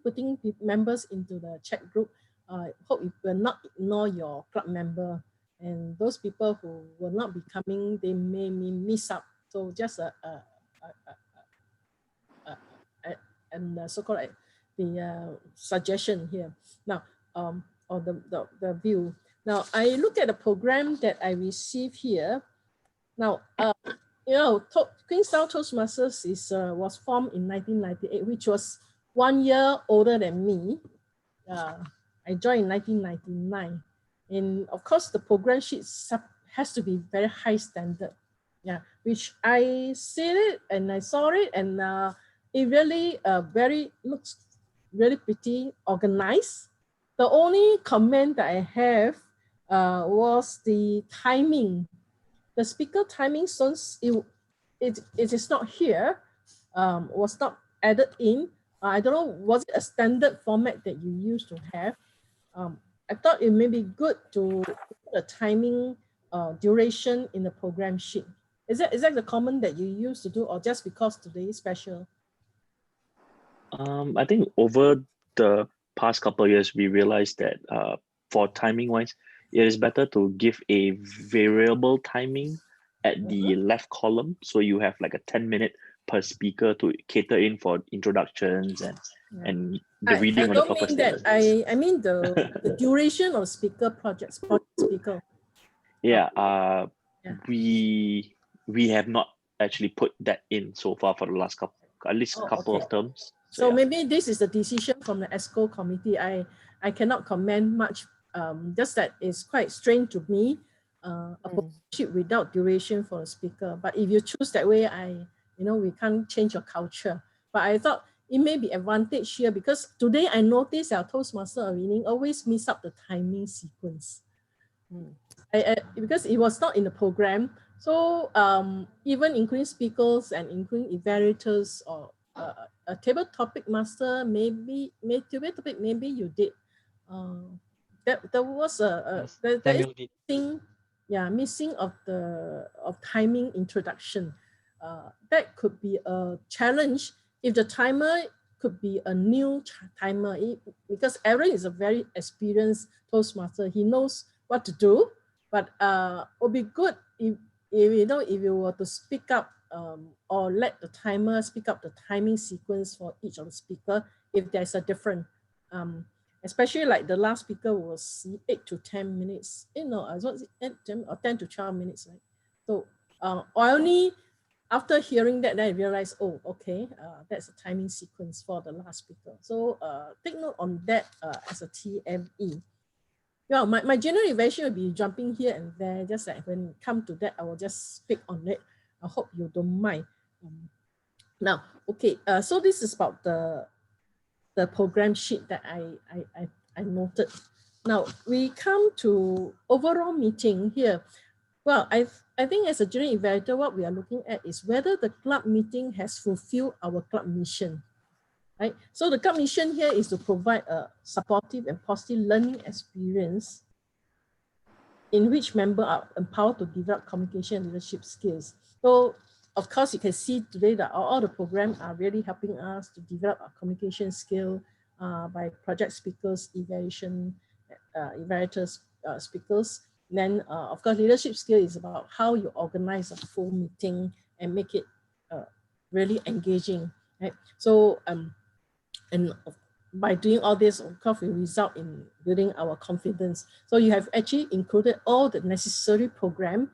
members into the chat group, hope you will not ignore your club member, and those people who will not be coming, they may miss out. So just and so-called the suggestion here. Now, or the view. Now, I look at the program that I received here. Now, Queenstown Toastmasters was formed in 1998, which was 1 year older than me. I joined in 1999. And of course, the program sheet has to be very high standard. Yeah, which I see it and I saw it, and it really looks really pretty organized. The only comment that I have was the timing. The speaker timing, since it is not here, was not added in. I don't know, was it a standard format that you used to have? I thought it may be good to put a timing duration in the program sheet. Is that the comment that you used to do, or just because today is special? I think over the past couple of years, we realized that for timing wise, it is better to give a variable timing at the left column. So you have like a 10-minute per speaker to cater in for introductions and the reading of the purpose statements. I mean the duration of project speaker. Yeah, we have not actually put that in so far for the last at least a Oh, couple okay. of terms. So yeah. maybe this is the decision from the ESCO committee. I cannot comment much. Just that it's quite strange to me, a position without duration for a speaker. But if you choose that way, we can't change your culture. But I thought it may be advantage here because today I noticed our Toastmaster meeting always miss up the timing sequence. Because it was not in the program. So even including speakers and including evaluators or a table topic master, maybe you did. There was Yes, there is Samuel did. missing of timing introduction. That could be a challenge if the timer could be a new timer, because Aaron is a very experienced Toastmaster. He knows what to do, but it would be good if you were to speak up or let the timer speak up the timing sequence for each of the speaker if there's a different, especially like the last speaker was 8 to 10 minutes. I was 10 to 12 minutes, right? So only after hearing that, then I realized, oh, okay, that's a timing sequence for the last speaker. So take note on that as a TME. Yeah, my general evaluation will be jumping here and there, just like when it comes to that, I will just speak on it. I hope you don't mind. Now, okay, so this is about the program sheet that I noted. Now, we come to overall meeting here. Well, I think as a general evaluator, what we are looking at is whether the club meeting has fulfilled our club mission. Right? So the club mission here is to provide a supportive and positive learning experience in which members are empowered to develop communication and leadership skills. So of course, you can see today that all the programs are really helping us to develop our communication skill by project speakers, evaluators, speakers. Then of course, leadership skill is about how you organize a full meeting and make it really engaging. Right? So and by doing all this, of course, will result in building our confidence. So you have actually included all the necessary program,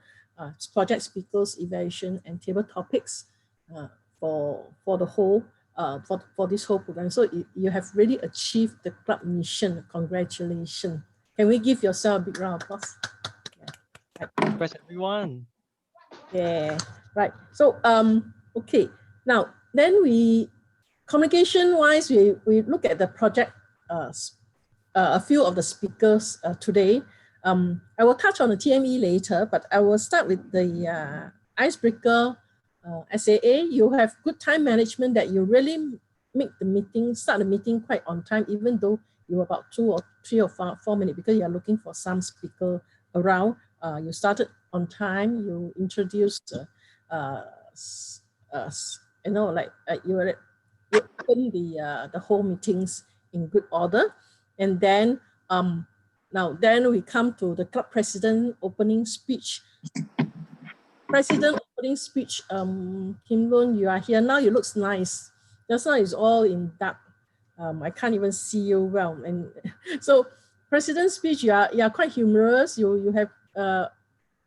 project speakers, evaluation, and table topics for the whole for this whole program. So you have really achieved the club mission. Congratulations! Can we give yourself a big round of applause? Yeah. Congrats, everyone. Yeah. Right. So okay. Now then communication wise, we look at the project, a few of the speakers today. I will touch on the TME later, but I will start with the icebreaker SAA. You have good time management that you really start the meeting quite on time, even though you're about 2 or 3 or 4 minutes because you're looking for some speaker around. You started on time, you introduced, you open the whole meetings in good order. And then then we come to the club president opening speech. President opening speech, Kim Loon, you are here now, you looks nice. Just now it's all in dark. I can't even see you well. And so president's speech, you are quite humorous. You have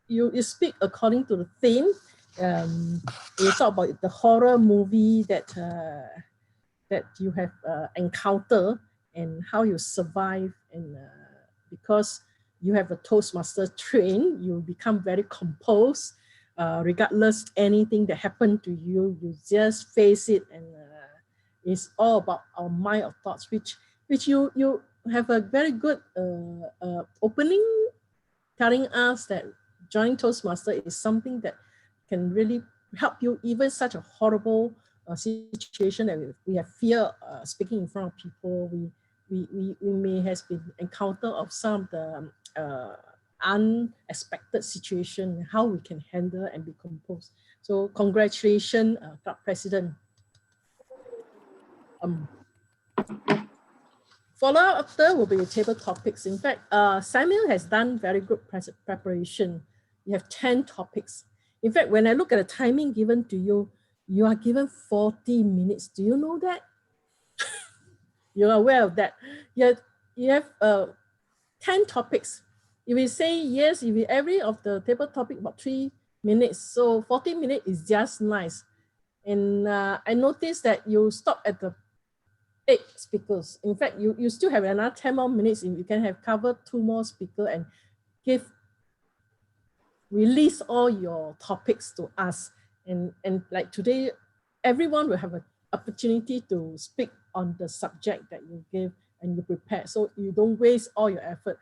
you speak according to the theme. You talk about the horror movie that you have encountered and how you survive, and because you have a Toastmaster train, you become very composed, regardless anything that happened to you, you just face it, and it's all about our mind of thoughts, which you have a very good opening, telling us that joining Toastmaster is something that can really help you, even such a horrible situation that we have fear speaking in front of people. We may have been encountered of some of the unexpected situation, how we can handle and be composed. So congratulations, Club President. Follow up after will be the table topics. In fact, Samuel has done very good preparation. You have 10 topics. In fact, when I look at the timing given to you, you are given 40 minutes. Do you know that? You're aware of that. You have 10 topics. If we say yes, if we every of the table topic about 3 minutes, so 40 minutes is just nice. And I noticed that you stop at the 8 speakers. In fact, you still have another 10 more minutes. You can have covered 2 more speakers and release all your topics to us. And like today, everyone will have an opportunity to speak on the subject that you give and you prepare. So you don't waste all your effort.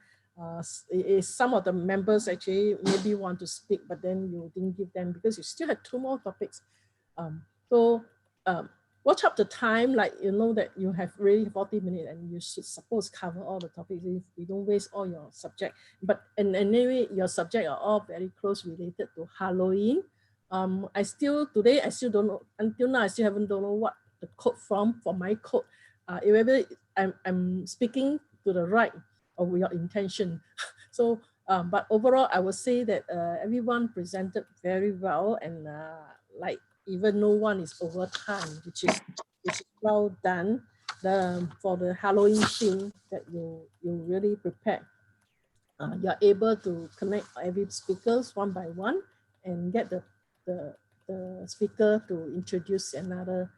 Some of the members actually maybe want to speak, but then you didn't give them because you still have 2 more topics. Watch up the time, like you know that you have really 40 minutes and you should suppose cover all the topics if you don't waste all your subject. But anyway, your subject are all very close related to Halloween. Today I still don't know, until now I still don't know what the code for my code. Whether I'm speaking to the right of your intention. So, but overall, I would say that everyone presented very well and like even no one is over time, which is well done. For the Halloween theme that you really prepared. You're able to connect every speakers one by one and get the speaker to introduce another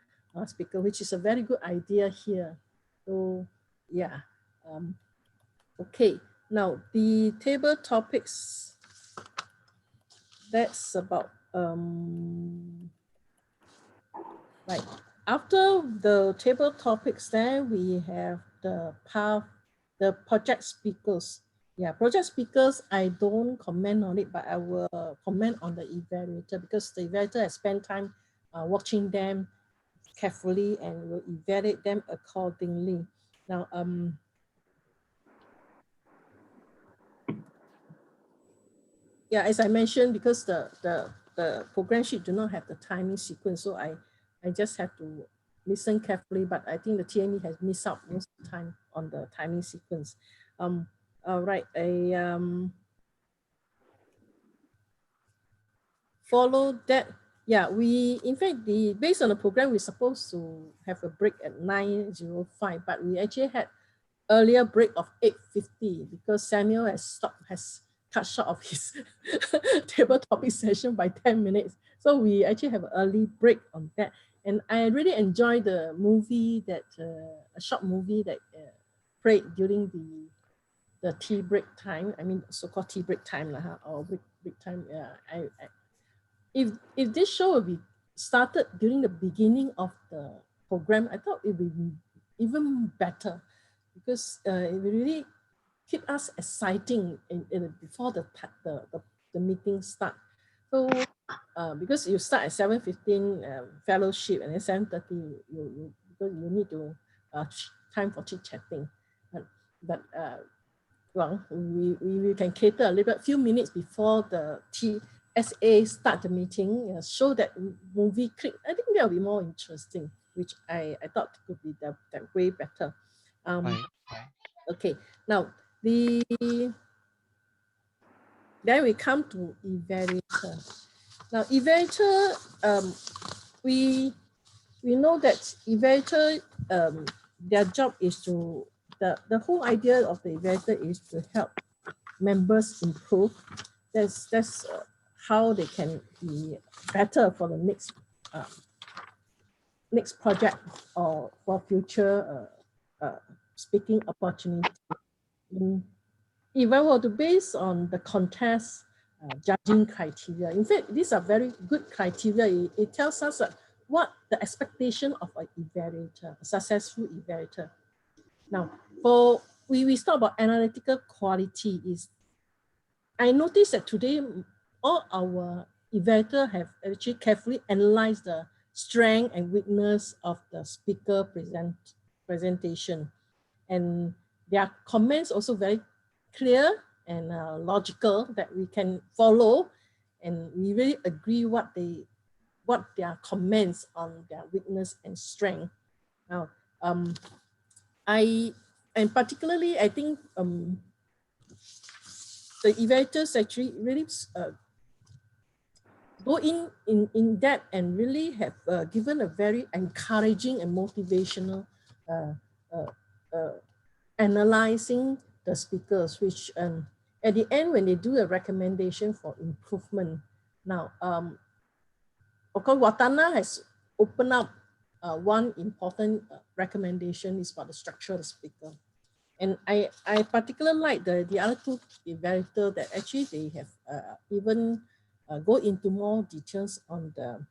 speaker, which is a very good idea here. So yeah, okay. Now the table topics, that's about right. After the table topics, then we have the project speakers. Yeah, project speakers, I don't comment on it, but I will comment on the evaluator because the evaluator has spent time watching them carefully and will evaluate them accordingly. Now, yeah, as I mentioned, because the program sheet do not have the timing sequence, so I just have to listen carefully, but I think the TME has missed out most of the time on the timing sequence. Right, follow that. Yeah, in fact, based on the program, we're supposed to have a break at 9:05, but we actually had earlier break of 8:50 because Samuel has cut short of his table topic session by 10 minutes. So we actually have an early break on that. And I really enjoyed the movie a short movie that played during the tea break time. I mean, so-called tea break time, or break time. Yeah, if this show will be started during the beginning of the program, I thought it would be even better because it will really keep us exciting before the meeting start. So because you start at 7:15 fellowship and then 7:30 because you need to time for chit chatting, but well, we can cater a little bit, few minutes before the TSA start the meeting, show that movie clip. I think that will be more interesting, which I thought could be that way better. Okay, now then we come to evaluator. Now evaluator, we know that evaluator, their job is to, the whole idea of the evaluator is to help members improve. That's how they can be better for the next project or for future speaking opportunity. If I were to base on the contest judging criteria, in fact, these are very good criteria. It tells us what the expectation of an evaluator, a successful evaluator. Now, we talk about analytical quality. I noticed that today all our evaluators have actually carefully analyzed the strength and weakness of the speaker presentation, and their comments also very clear and logical that we can follow, and we really agree what their comments on their weakness and strength. Now, particularly I think the evaluators actually really go in depth and really have given a very encouraging and motivational analyzing the speakers, which at the end when they do a recommendation for improvement. Now, of course, Watana has open up one important recommendation is about the structure of the speaker. And I particularly like the other two evaluators that actually they have even go into more details on the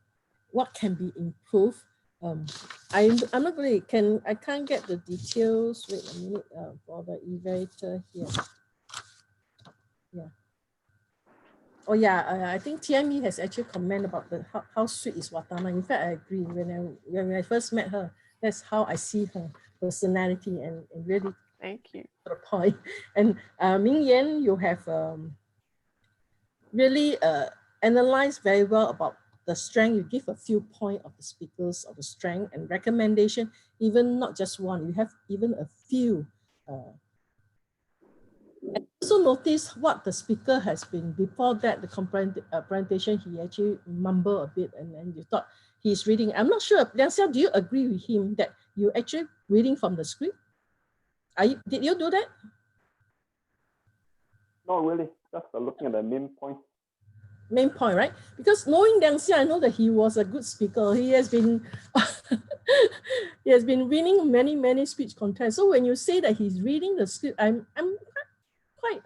what can be improved. I'm not really I can't get the details. Wait a minute for the evaluator here. Yeah. Oh yeah, I think TME has actually commented about how sweet is Watana. In fact, I agree. When I first met her, that's how I see her personality and really Thank you. to the point. And Ming Yan, you have really analyzed very well about the strength. You give a few points of the speakers of the strength and recommendation, even not just one. You have even a few. And also notice what the speaker has been before that, the presentation, he actually mumbled a bit and then you thought he's reading. I'm not sure, Liang Xiao, do you agree with him that you actually reading from the script? Did you do that? Not really, just looking at the main point. Main point, right? Because knowing Liang Xiao, I know that he was a good speaker. He has been he has been winning many speech contests. So when you say that he's reading the script, I'm quite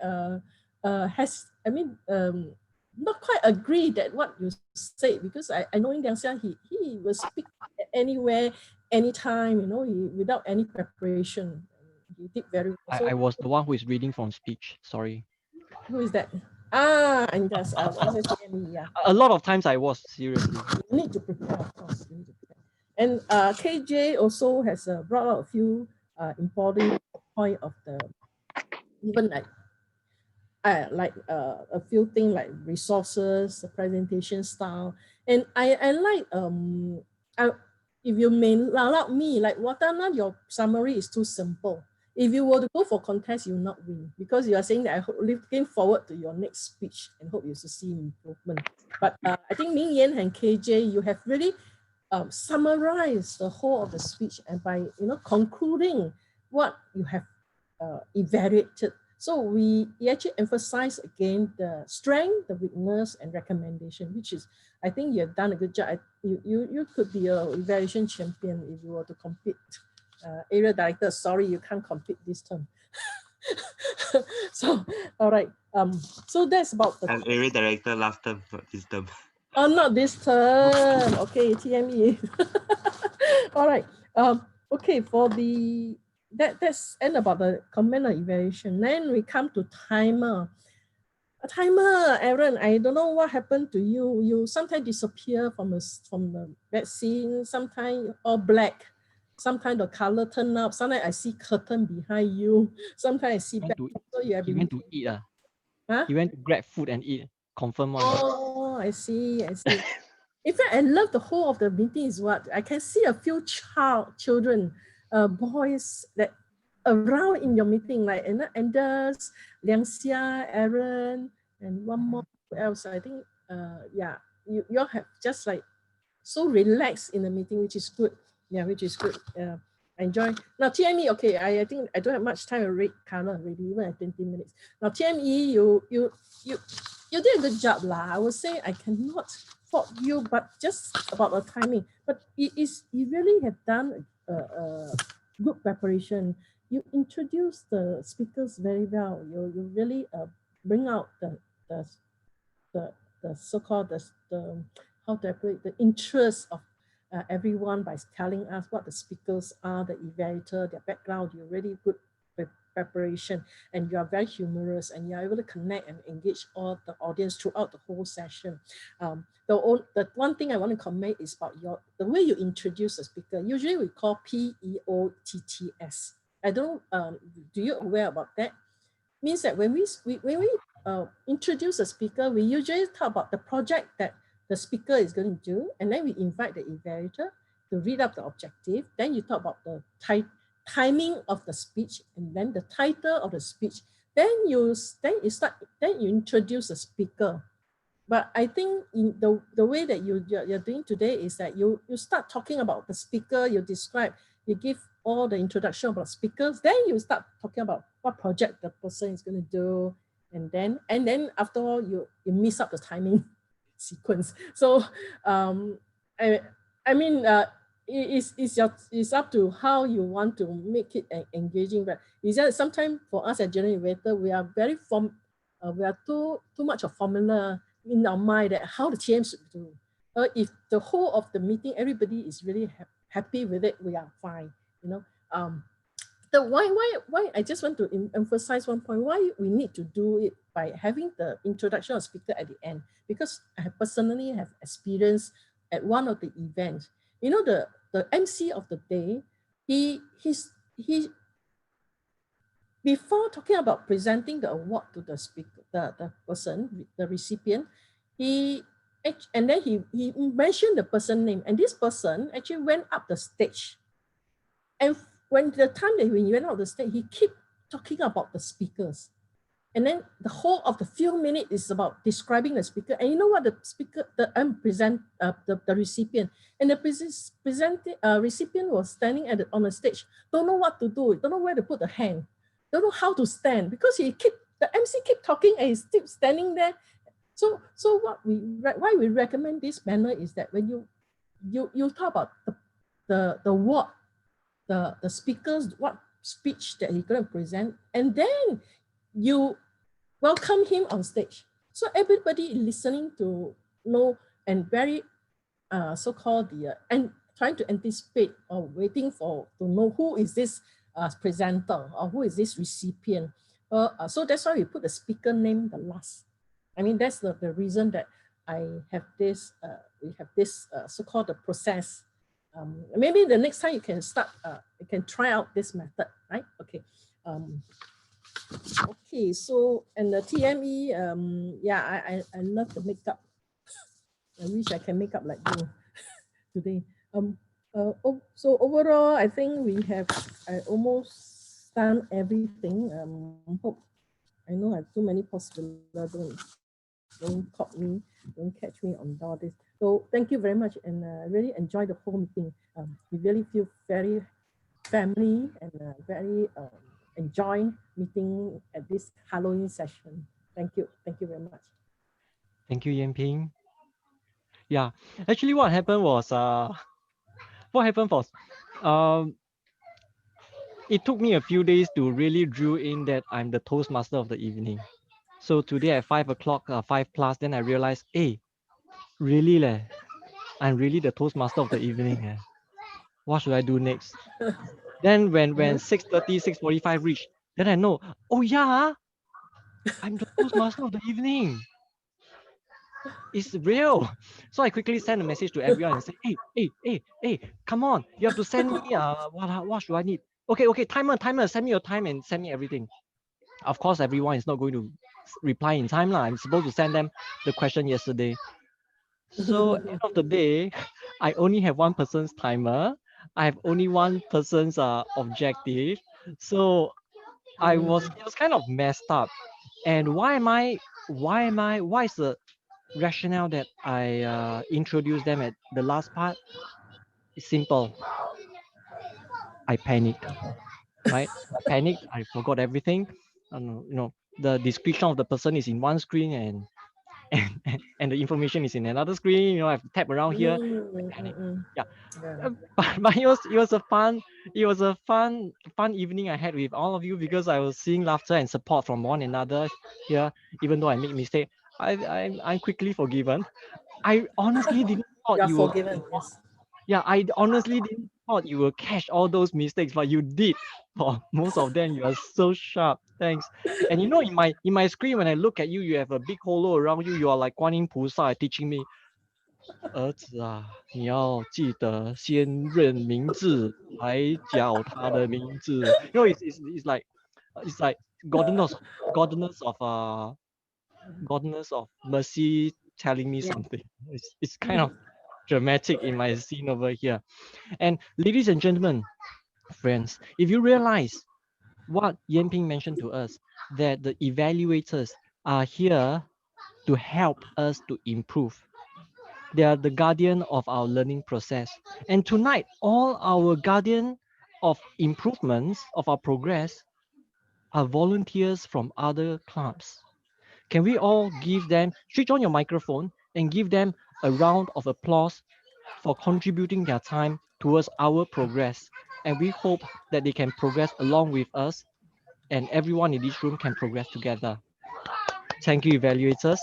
not quite agree that what you say, because I know in Liang Xiao he will speak anywhere, anytime, without any preparation. He did very well. So, I was the one who is reading from speech. Sorry. who is that? And that's yeah. A lot of times I was, seriously. You need to prepare, of course. You need to prepare. And KJ also has brought out a few important point of the even like a few things like resources, the presentation style, and I like if you may allow me, like Watana, your summary is too simple. If you were to go for contest, you will not win, because you are saying that I hope looking forward to your next speech and hope you to see improvement. But I think Ming Yan and KJ, you have really summarized the whole of the speech and by concluding what you have evaluated. So we actually emphasize again the strength, the weakness, and recommendation, which is, I think you have done a good job. You could be an evaluation champion if you were to compete. Area director, sorry, you can't compete this term. So, all right. So that's about the. I'm area director last term, not this term. Oh, not this term. Okay, TME. All right. Okay, for the that's end about the comment on evaluation. Then we come to timer. A timer, Aaron, I don't know what happened to you. You sometimes disappear from the bed scene, sometimes all black, sometimes the color turn up, sometimes I see curtain behind you, sometimes I see back. So you have He went to eat. Huh? He went to grab food and eat. Confirm one. Oh, I see. In fact, I love the whole of the meeting is what I can see a few children, boys that around in your meeting, like Anders, Liang Xia, Aaron, and one more. Who else? I think, yeah, you all have just like so relaxed in the meeting, which is good. Yeah, which is good. I enjoy. Now TME, okay, I think I don't have much time to read color already, even at 20 minutes. Now TME, you did a good job lah. I would say I cannot fault you, but just about the timing. But you really have done a good preparation. You introduce the speakers very well. You really bring out the so-called the how to put it, the interest of everyone by telling us what the speakers are, the evaluator, their background. You're really good preparation, and you are very humorous, and you're able to connect and engage all the audience throughout the whole session. The one thing I want to comment is about the way you introduce a speaker. Usually we call PEOTTS. I don't do you aware about that? Means that when we introduce a speaker, we usually talk about the project that the speaker is going to do, and then we invite the evaluator to read up the objective. Then you talk about the timing of the speech, and then the title of the speech. Then you introduce the speaker. But I think in the way that you're doing today is that you start talking about the speaker, you describe, you give all the introduction about speakers, then you start talking about what project the person is going to do, and then after all you mix up the timing sequence. So I I mean, it's up to how you want to make it engaging. But is that sometimes for us as general innovator, we are we are too much of formula in our mind that how the TM should do. If the whole of the meeting, everybody is really happy with it, we are fine. You know, the why I just want to emphasize one point, why we need to do it by having the introduction of speaker at the end, because I personally have experience at one of the events. You know, the MC of the day, he before talking about presenting the award to the speaker, the person, the recipient, and then he mentioned the person name, and this person actually went up the stage. And when the time that when he went out the stage, he keep talking about the speakers. And then the whole of the few minutes is about describing the speaker. And you know what the speaker, the recipient, and the recipient was standing on the stage, don't know what to do, don't know where to put the hand, don't know how to stand, because the MC keep talking and he's still standing there. So why we recommend this manner is that when you talk about the what the speakers, what speech that he's going to present, and then you welcome him on stage. So everybody listening to know and very so-called and trying to anticipate or waiting to know who is this presenter or who is this recipient. So that's why we put the speaker name the last. I mean, that's the reason that I have this, we have this so-called the process. Maybe the next time you can start, you can try out this method, right? Okay. Okay, so, and the TME, yeah, I love the makeup. I wish I can make up like you today. So overall, I think I almost done everything. Hope, I know I have too many possibilities. Don't catch me on all this. So thank you very much, and I really enjoyed the whole meeting. We really feel very family and very enjoy meeting at this Halloween session. Thank you very much. Thank you, Yan Ping. Yeah, actually, what happened was it took me a few days to really drill in that I'm the Toastmaster of the evening. So today at 5 o'clock, 5+, then I realized, hey, really leh, I'm really the Toastmaster of the evening. What should I do next? Then when 6:30, 6:45 reached, then I know, oh yeah, I'm the Toastmaster of the evening. It's real. So I quickly send a message to everyone and say, hey, come on, you have to send me what should I need? Okay, timer, send me your time and send me everything. Of course, everyone is not going to reply in time. I'm supposed to send them the question yesterday. So end of the day, I only have one person's timer. I have only one person's objective. So it was kind of messed up. And why is the rationale that I introduced them at the last part? It's simple. I panicked, right? I panicked. I forgot everything. The description of the person is in one screen and the information is in another screen. I have to tap around here. I panic. Yeah. But it was a fun evening I had with all of you, because I was seeing laughter and support from one another here. Even though I make mistake, I'm quickly forgiven. I honestly didn't thought you were forgiven. Yes. Yeah, I honestly didn't thought you will catch all those mistakes, but you did. For most of them, you are so sharp. Thanks. And in my screen, when I look at you, you have a big holo around you. You are like Guan Yin Pusa teaching me. 儿子啊，你要记得先认名字，才叫他的名字。It's like godness of mercy telling me something. It's kind of dramatic in my scene over here. And ladies and gentlemen, friends, if you realize what Yan Ping mentioned to us, that the evaluators are here to help us to improve. They are the guardian of our learning process. And tonight, all our guardian of improvements of our progress are volunteers from other clubs. Can we all give them, switch on your microphone and give them a round of applause for contributing their time towards our progress. And we hope that they can progress along with us and everyone in this room can progress together. Thank you, evaluators.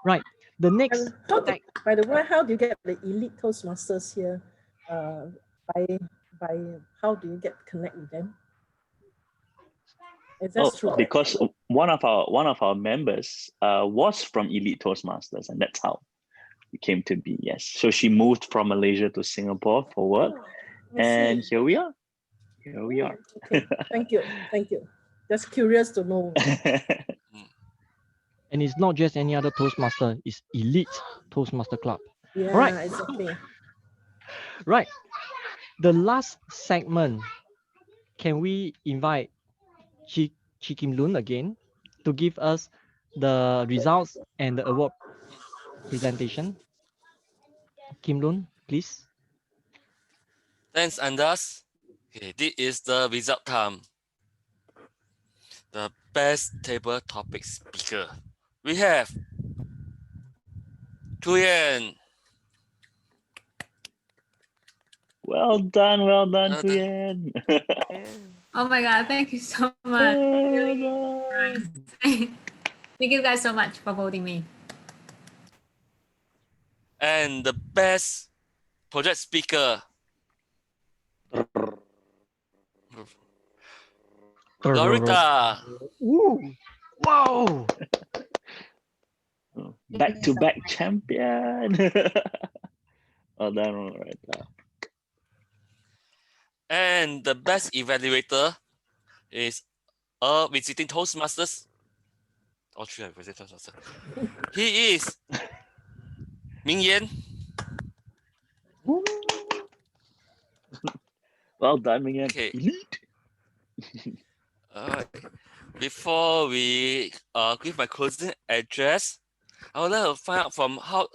Right, the next. And by the way, how do you get the elite Toastmasters here? By how do you get connect with them? Is that true? Because one of our members was from Elite Toastmasters, and that's how it came to be. Yes, so she moved from Malaysia to Singapore for work, and here we are. Here we are. Okay. Thank you. Just curious to know. And it's not just any other Toastmaster, it's Elite Toastmaster Club. Yeah, All right. exactly. Right. The last segment, can we invite Chi Kim Loon again to give us the results and the award presentation? Kim Loon, please. Thanks, Anders. Okay, this is the result time. The best table topic speaker. We have Tuyen. Well done, Tuyen. Oh my God, thank you so much. Thank you guys so much for voting me. And the best project speaker. Lorita. Ooh, wow. Back-to-back champion. Well done, Lorita. And the best evaluator is a visiting Toastmasters. All three are visiting Toastmasters. He is Ming Yan. Well done, Ming Yan. Okay. Elite. Before we give my closing address, I would like to find out from how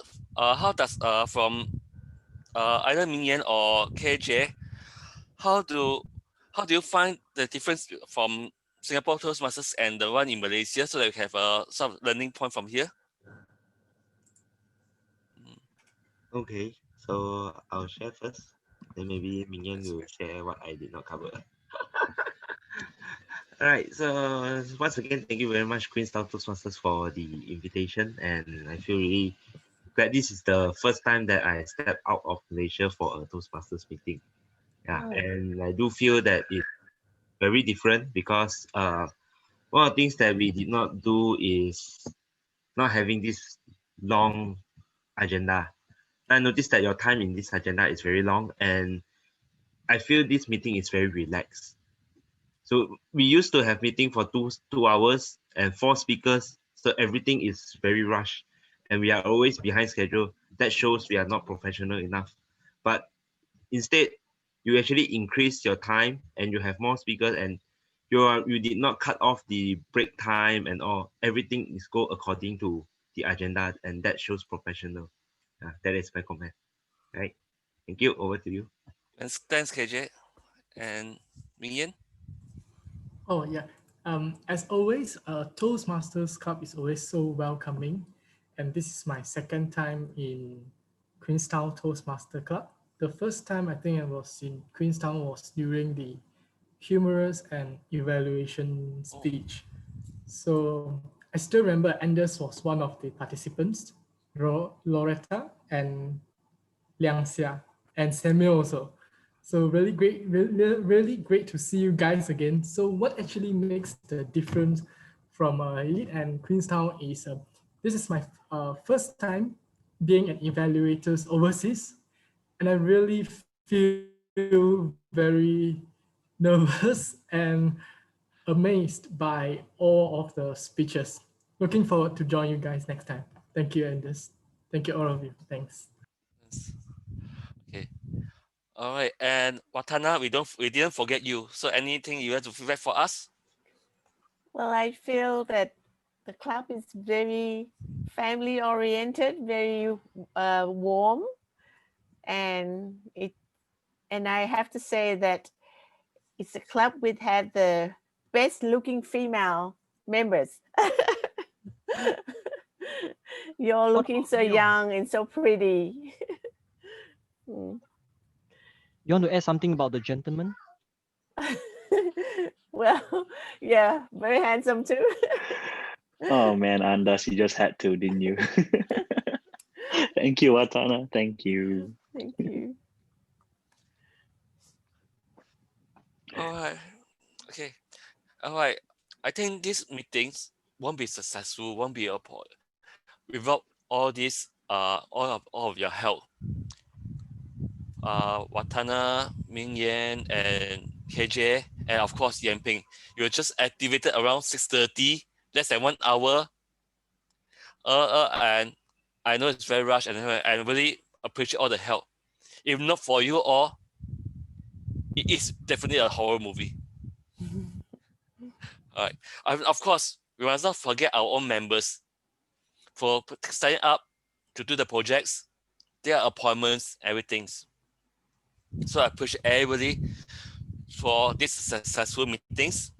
does from either Ming Yan or KJ, how do you find the difference from Singapore Toastmasters and the one in Malaysia, so that we have some learning point from here? Okay, so I'll share first. Then maybe Ming Yan will share what I did not cover. All right, so once again, thank you very much, Queenstown Toastmasters, for the invitation. And I feel really glad this is the first time that I step out of Malaysia for a Toastmasters meeting. Yeah, and I do feel that it's very different because one of the things that we did not do is not having this long agenda. I noticed that your time in this agenda is very long, and I feel this meeting is very relaxed. So we used to have meeting for two hours and 4 speakers, so everything is very rushed, and we are always behind schedule. That shows we are not professional enough. But instead, you actually increase your time and you have more speakers, and you did not cut off the break time and all. Everything is go according to the agenda, and that shows professional. That is my comment. Right. Thank you. Over to you. Thanks, KJ. And Ming Yan? Oh, yeah. As always, Toastmasters Club is always so welcoming. And this is my second time in Queenstown Toastmaster Club. The first time I think I was in Queenstown was during the humorous and evaluation speech. So I still remember Anders was one of the participants, Loretta and Liang Xia, and Samuel also. So really great to see you guys again. So what actually makes the difference from Elite and Queenstown is this is my first time being an evaluator overseas, and I really feel very nervous and amazed by all of the speeches. Looking forward to join you guys next time. Thank you, Anders. Thank you, all of you. Thanks. Okay. All right. And Watana, we didn't forget you. So anything you have to feedback for us? Well, I feel that the club is very family oriented, very warm, and I have to say that it's a club which had the best looking female members. You're all What looking about so Leon? young and so pretty. Mm. You want to add something about the gentleman? Well, yeah, very handsome too. Oh man, Andas, you just had to, didn't you? Thank you, Watana. Thank you. Thank you. All right. Okay. All right. I think these meetings won't be successful, won't be without all this, all of your help. Watana, Ming Yan, and KJ, and of course Yan Ping. You were just activated around 6:30, less than 1 hour. And I know it's very rushed, and I really appreciate all the help. If not for you all, it is definitely a horror movie. All right. Of course, we must not forget our own members for signing up to do the projects, their appointments, everything. So I appreciate everybody for these successful meetings.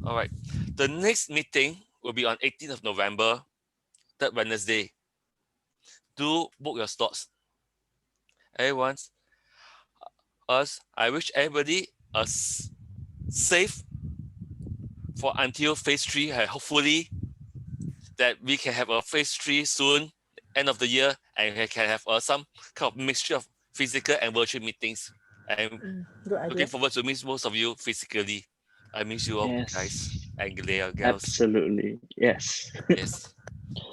All right. The next meeting will be on 18th of November, that Wednesday. Do book your slots. Everyone, I wish everybody a safe for until phase 3. Hopefully that we can have a phase 3 soon, end of the year, and we can have some kind of mixture of physical and virtual meetings. I'm Good idea. looking forward to meet most of you physically. I miss you all, Yes. guys and girls. Absolutely. Yes. Yes.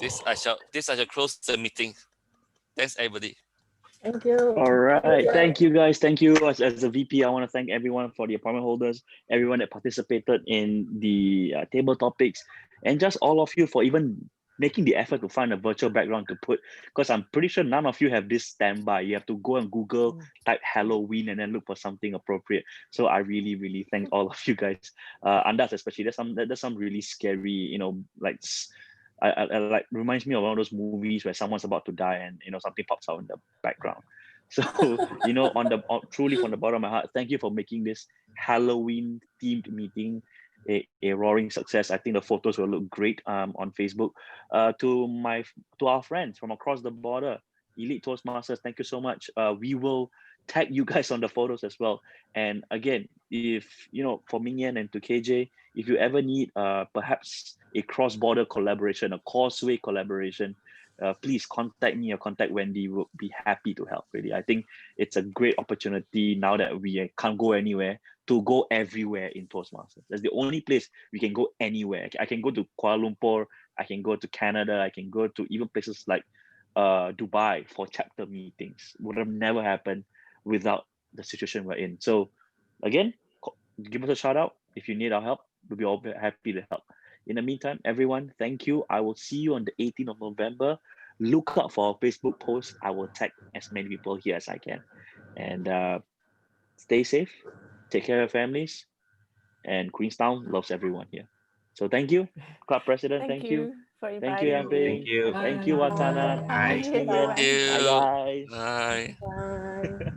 This I shall close the meeting. Thanks, everybody. Thank you. All right. Thank you, guys. Thank you. As a VP, I want to thank everyone for the appointment holders, everyone that participated in the table topics, and just all of you for even making the effort to find a virtual background to put, because I'm pretty sure none of you have this standby. You have to go and Google, type Halloween, and then look for something appropriate. So I really, really thank all of you guys. Andas especially, there's some really scary, like I like reminds me of one of those movies where someone's about to die and something pops out in the background. So truly from the bottom of my heart, thank you for making this Halloween themed meeting a roaring success. I think the photos will look great on Facebook. To our friends from across the border, Elite Toastmasters, thank you so much. We will tag you guys on the photos as well. And again, if for Mingyan and to KJ, if you ever need perhaps a cross-border collaboration, a causeway collaboration, please contact me or contact Wendy. We'll be happy to help. Really, I think it's a great opportunity now that we can't go anywhere to go everywhere in Toastmasters. That's the only place we can go anywhere. I can go to Kuala Lumpur, I can go to Canada, I can go to even places like Dubai for chapter meetings. Would have never happened without the situation we're in. So again, give us a shout out if you need our help. We'll be all happy to help. In the meantime, everyone, thank you. I will see you on the 18th of November. Look out for our Facebook post. I will tag as many people here as I can. And stay safe, take care of your families, and Queenstown loves everyone here. So thank you, Club President. Thank you. For Thank you, inviting me. Yamping. Thank you. Thank you, Watana. Bye. Thanks, Ming. Bye. Bye, guys. Bye. Bye.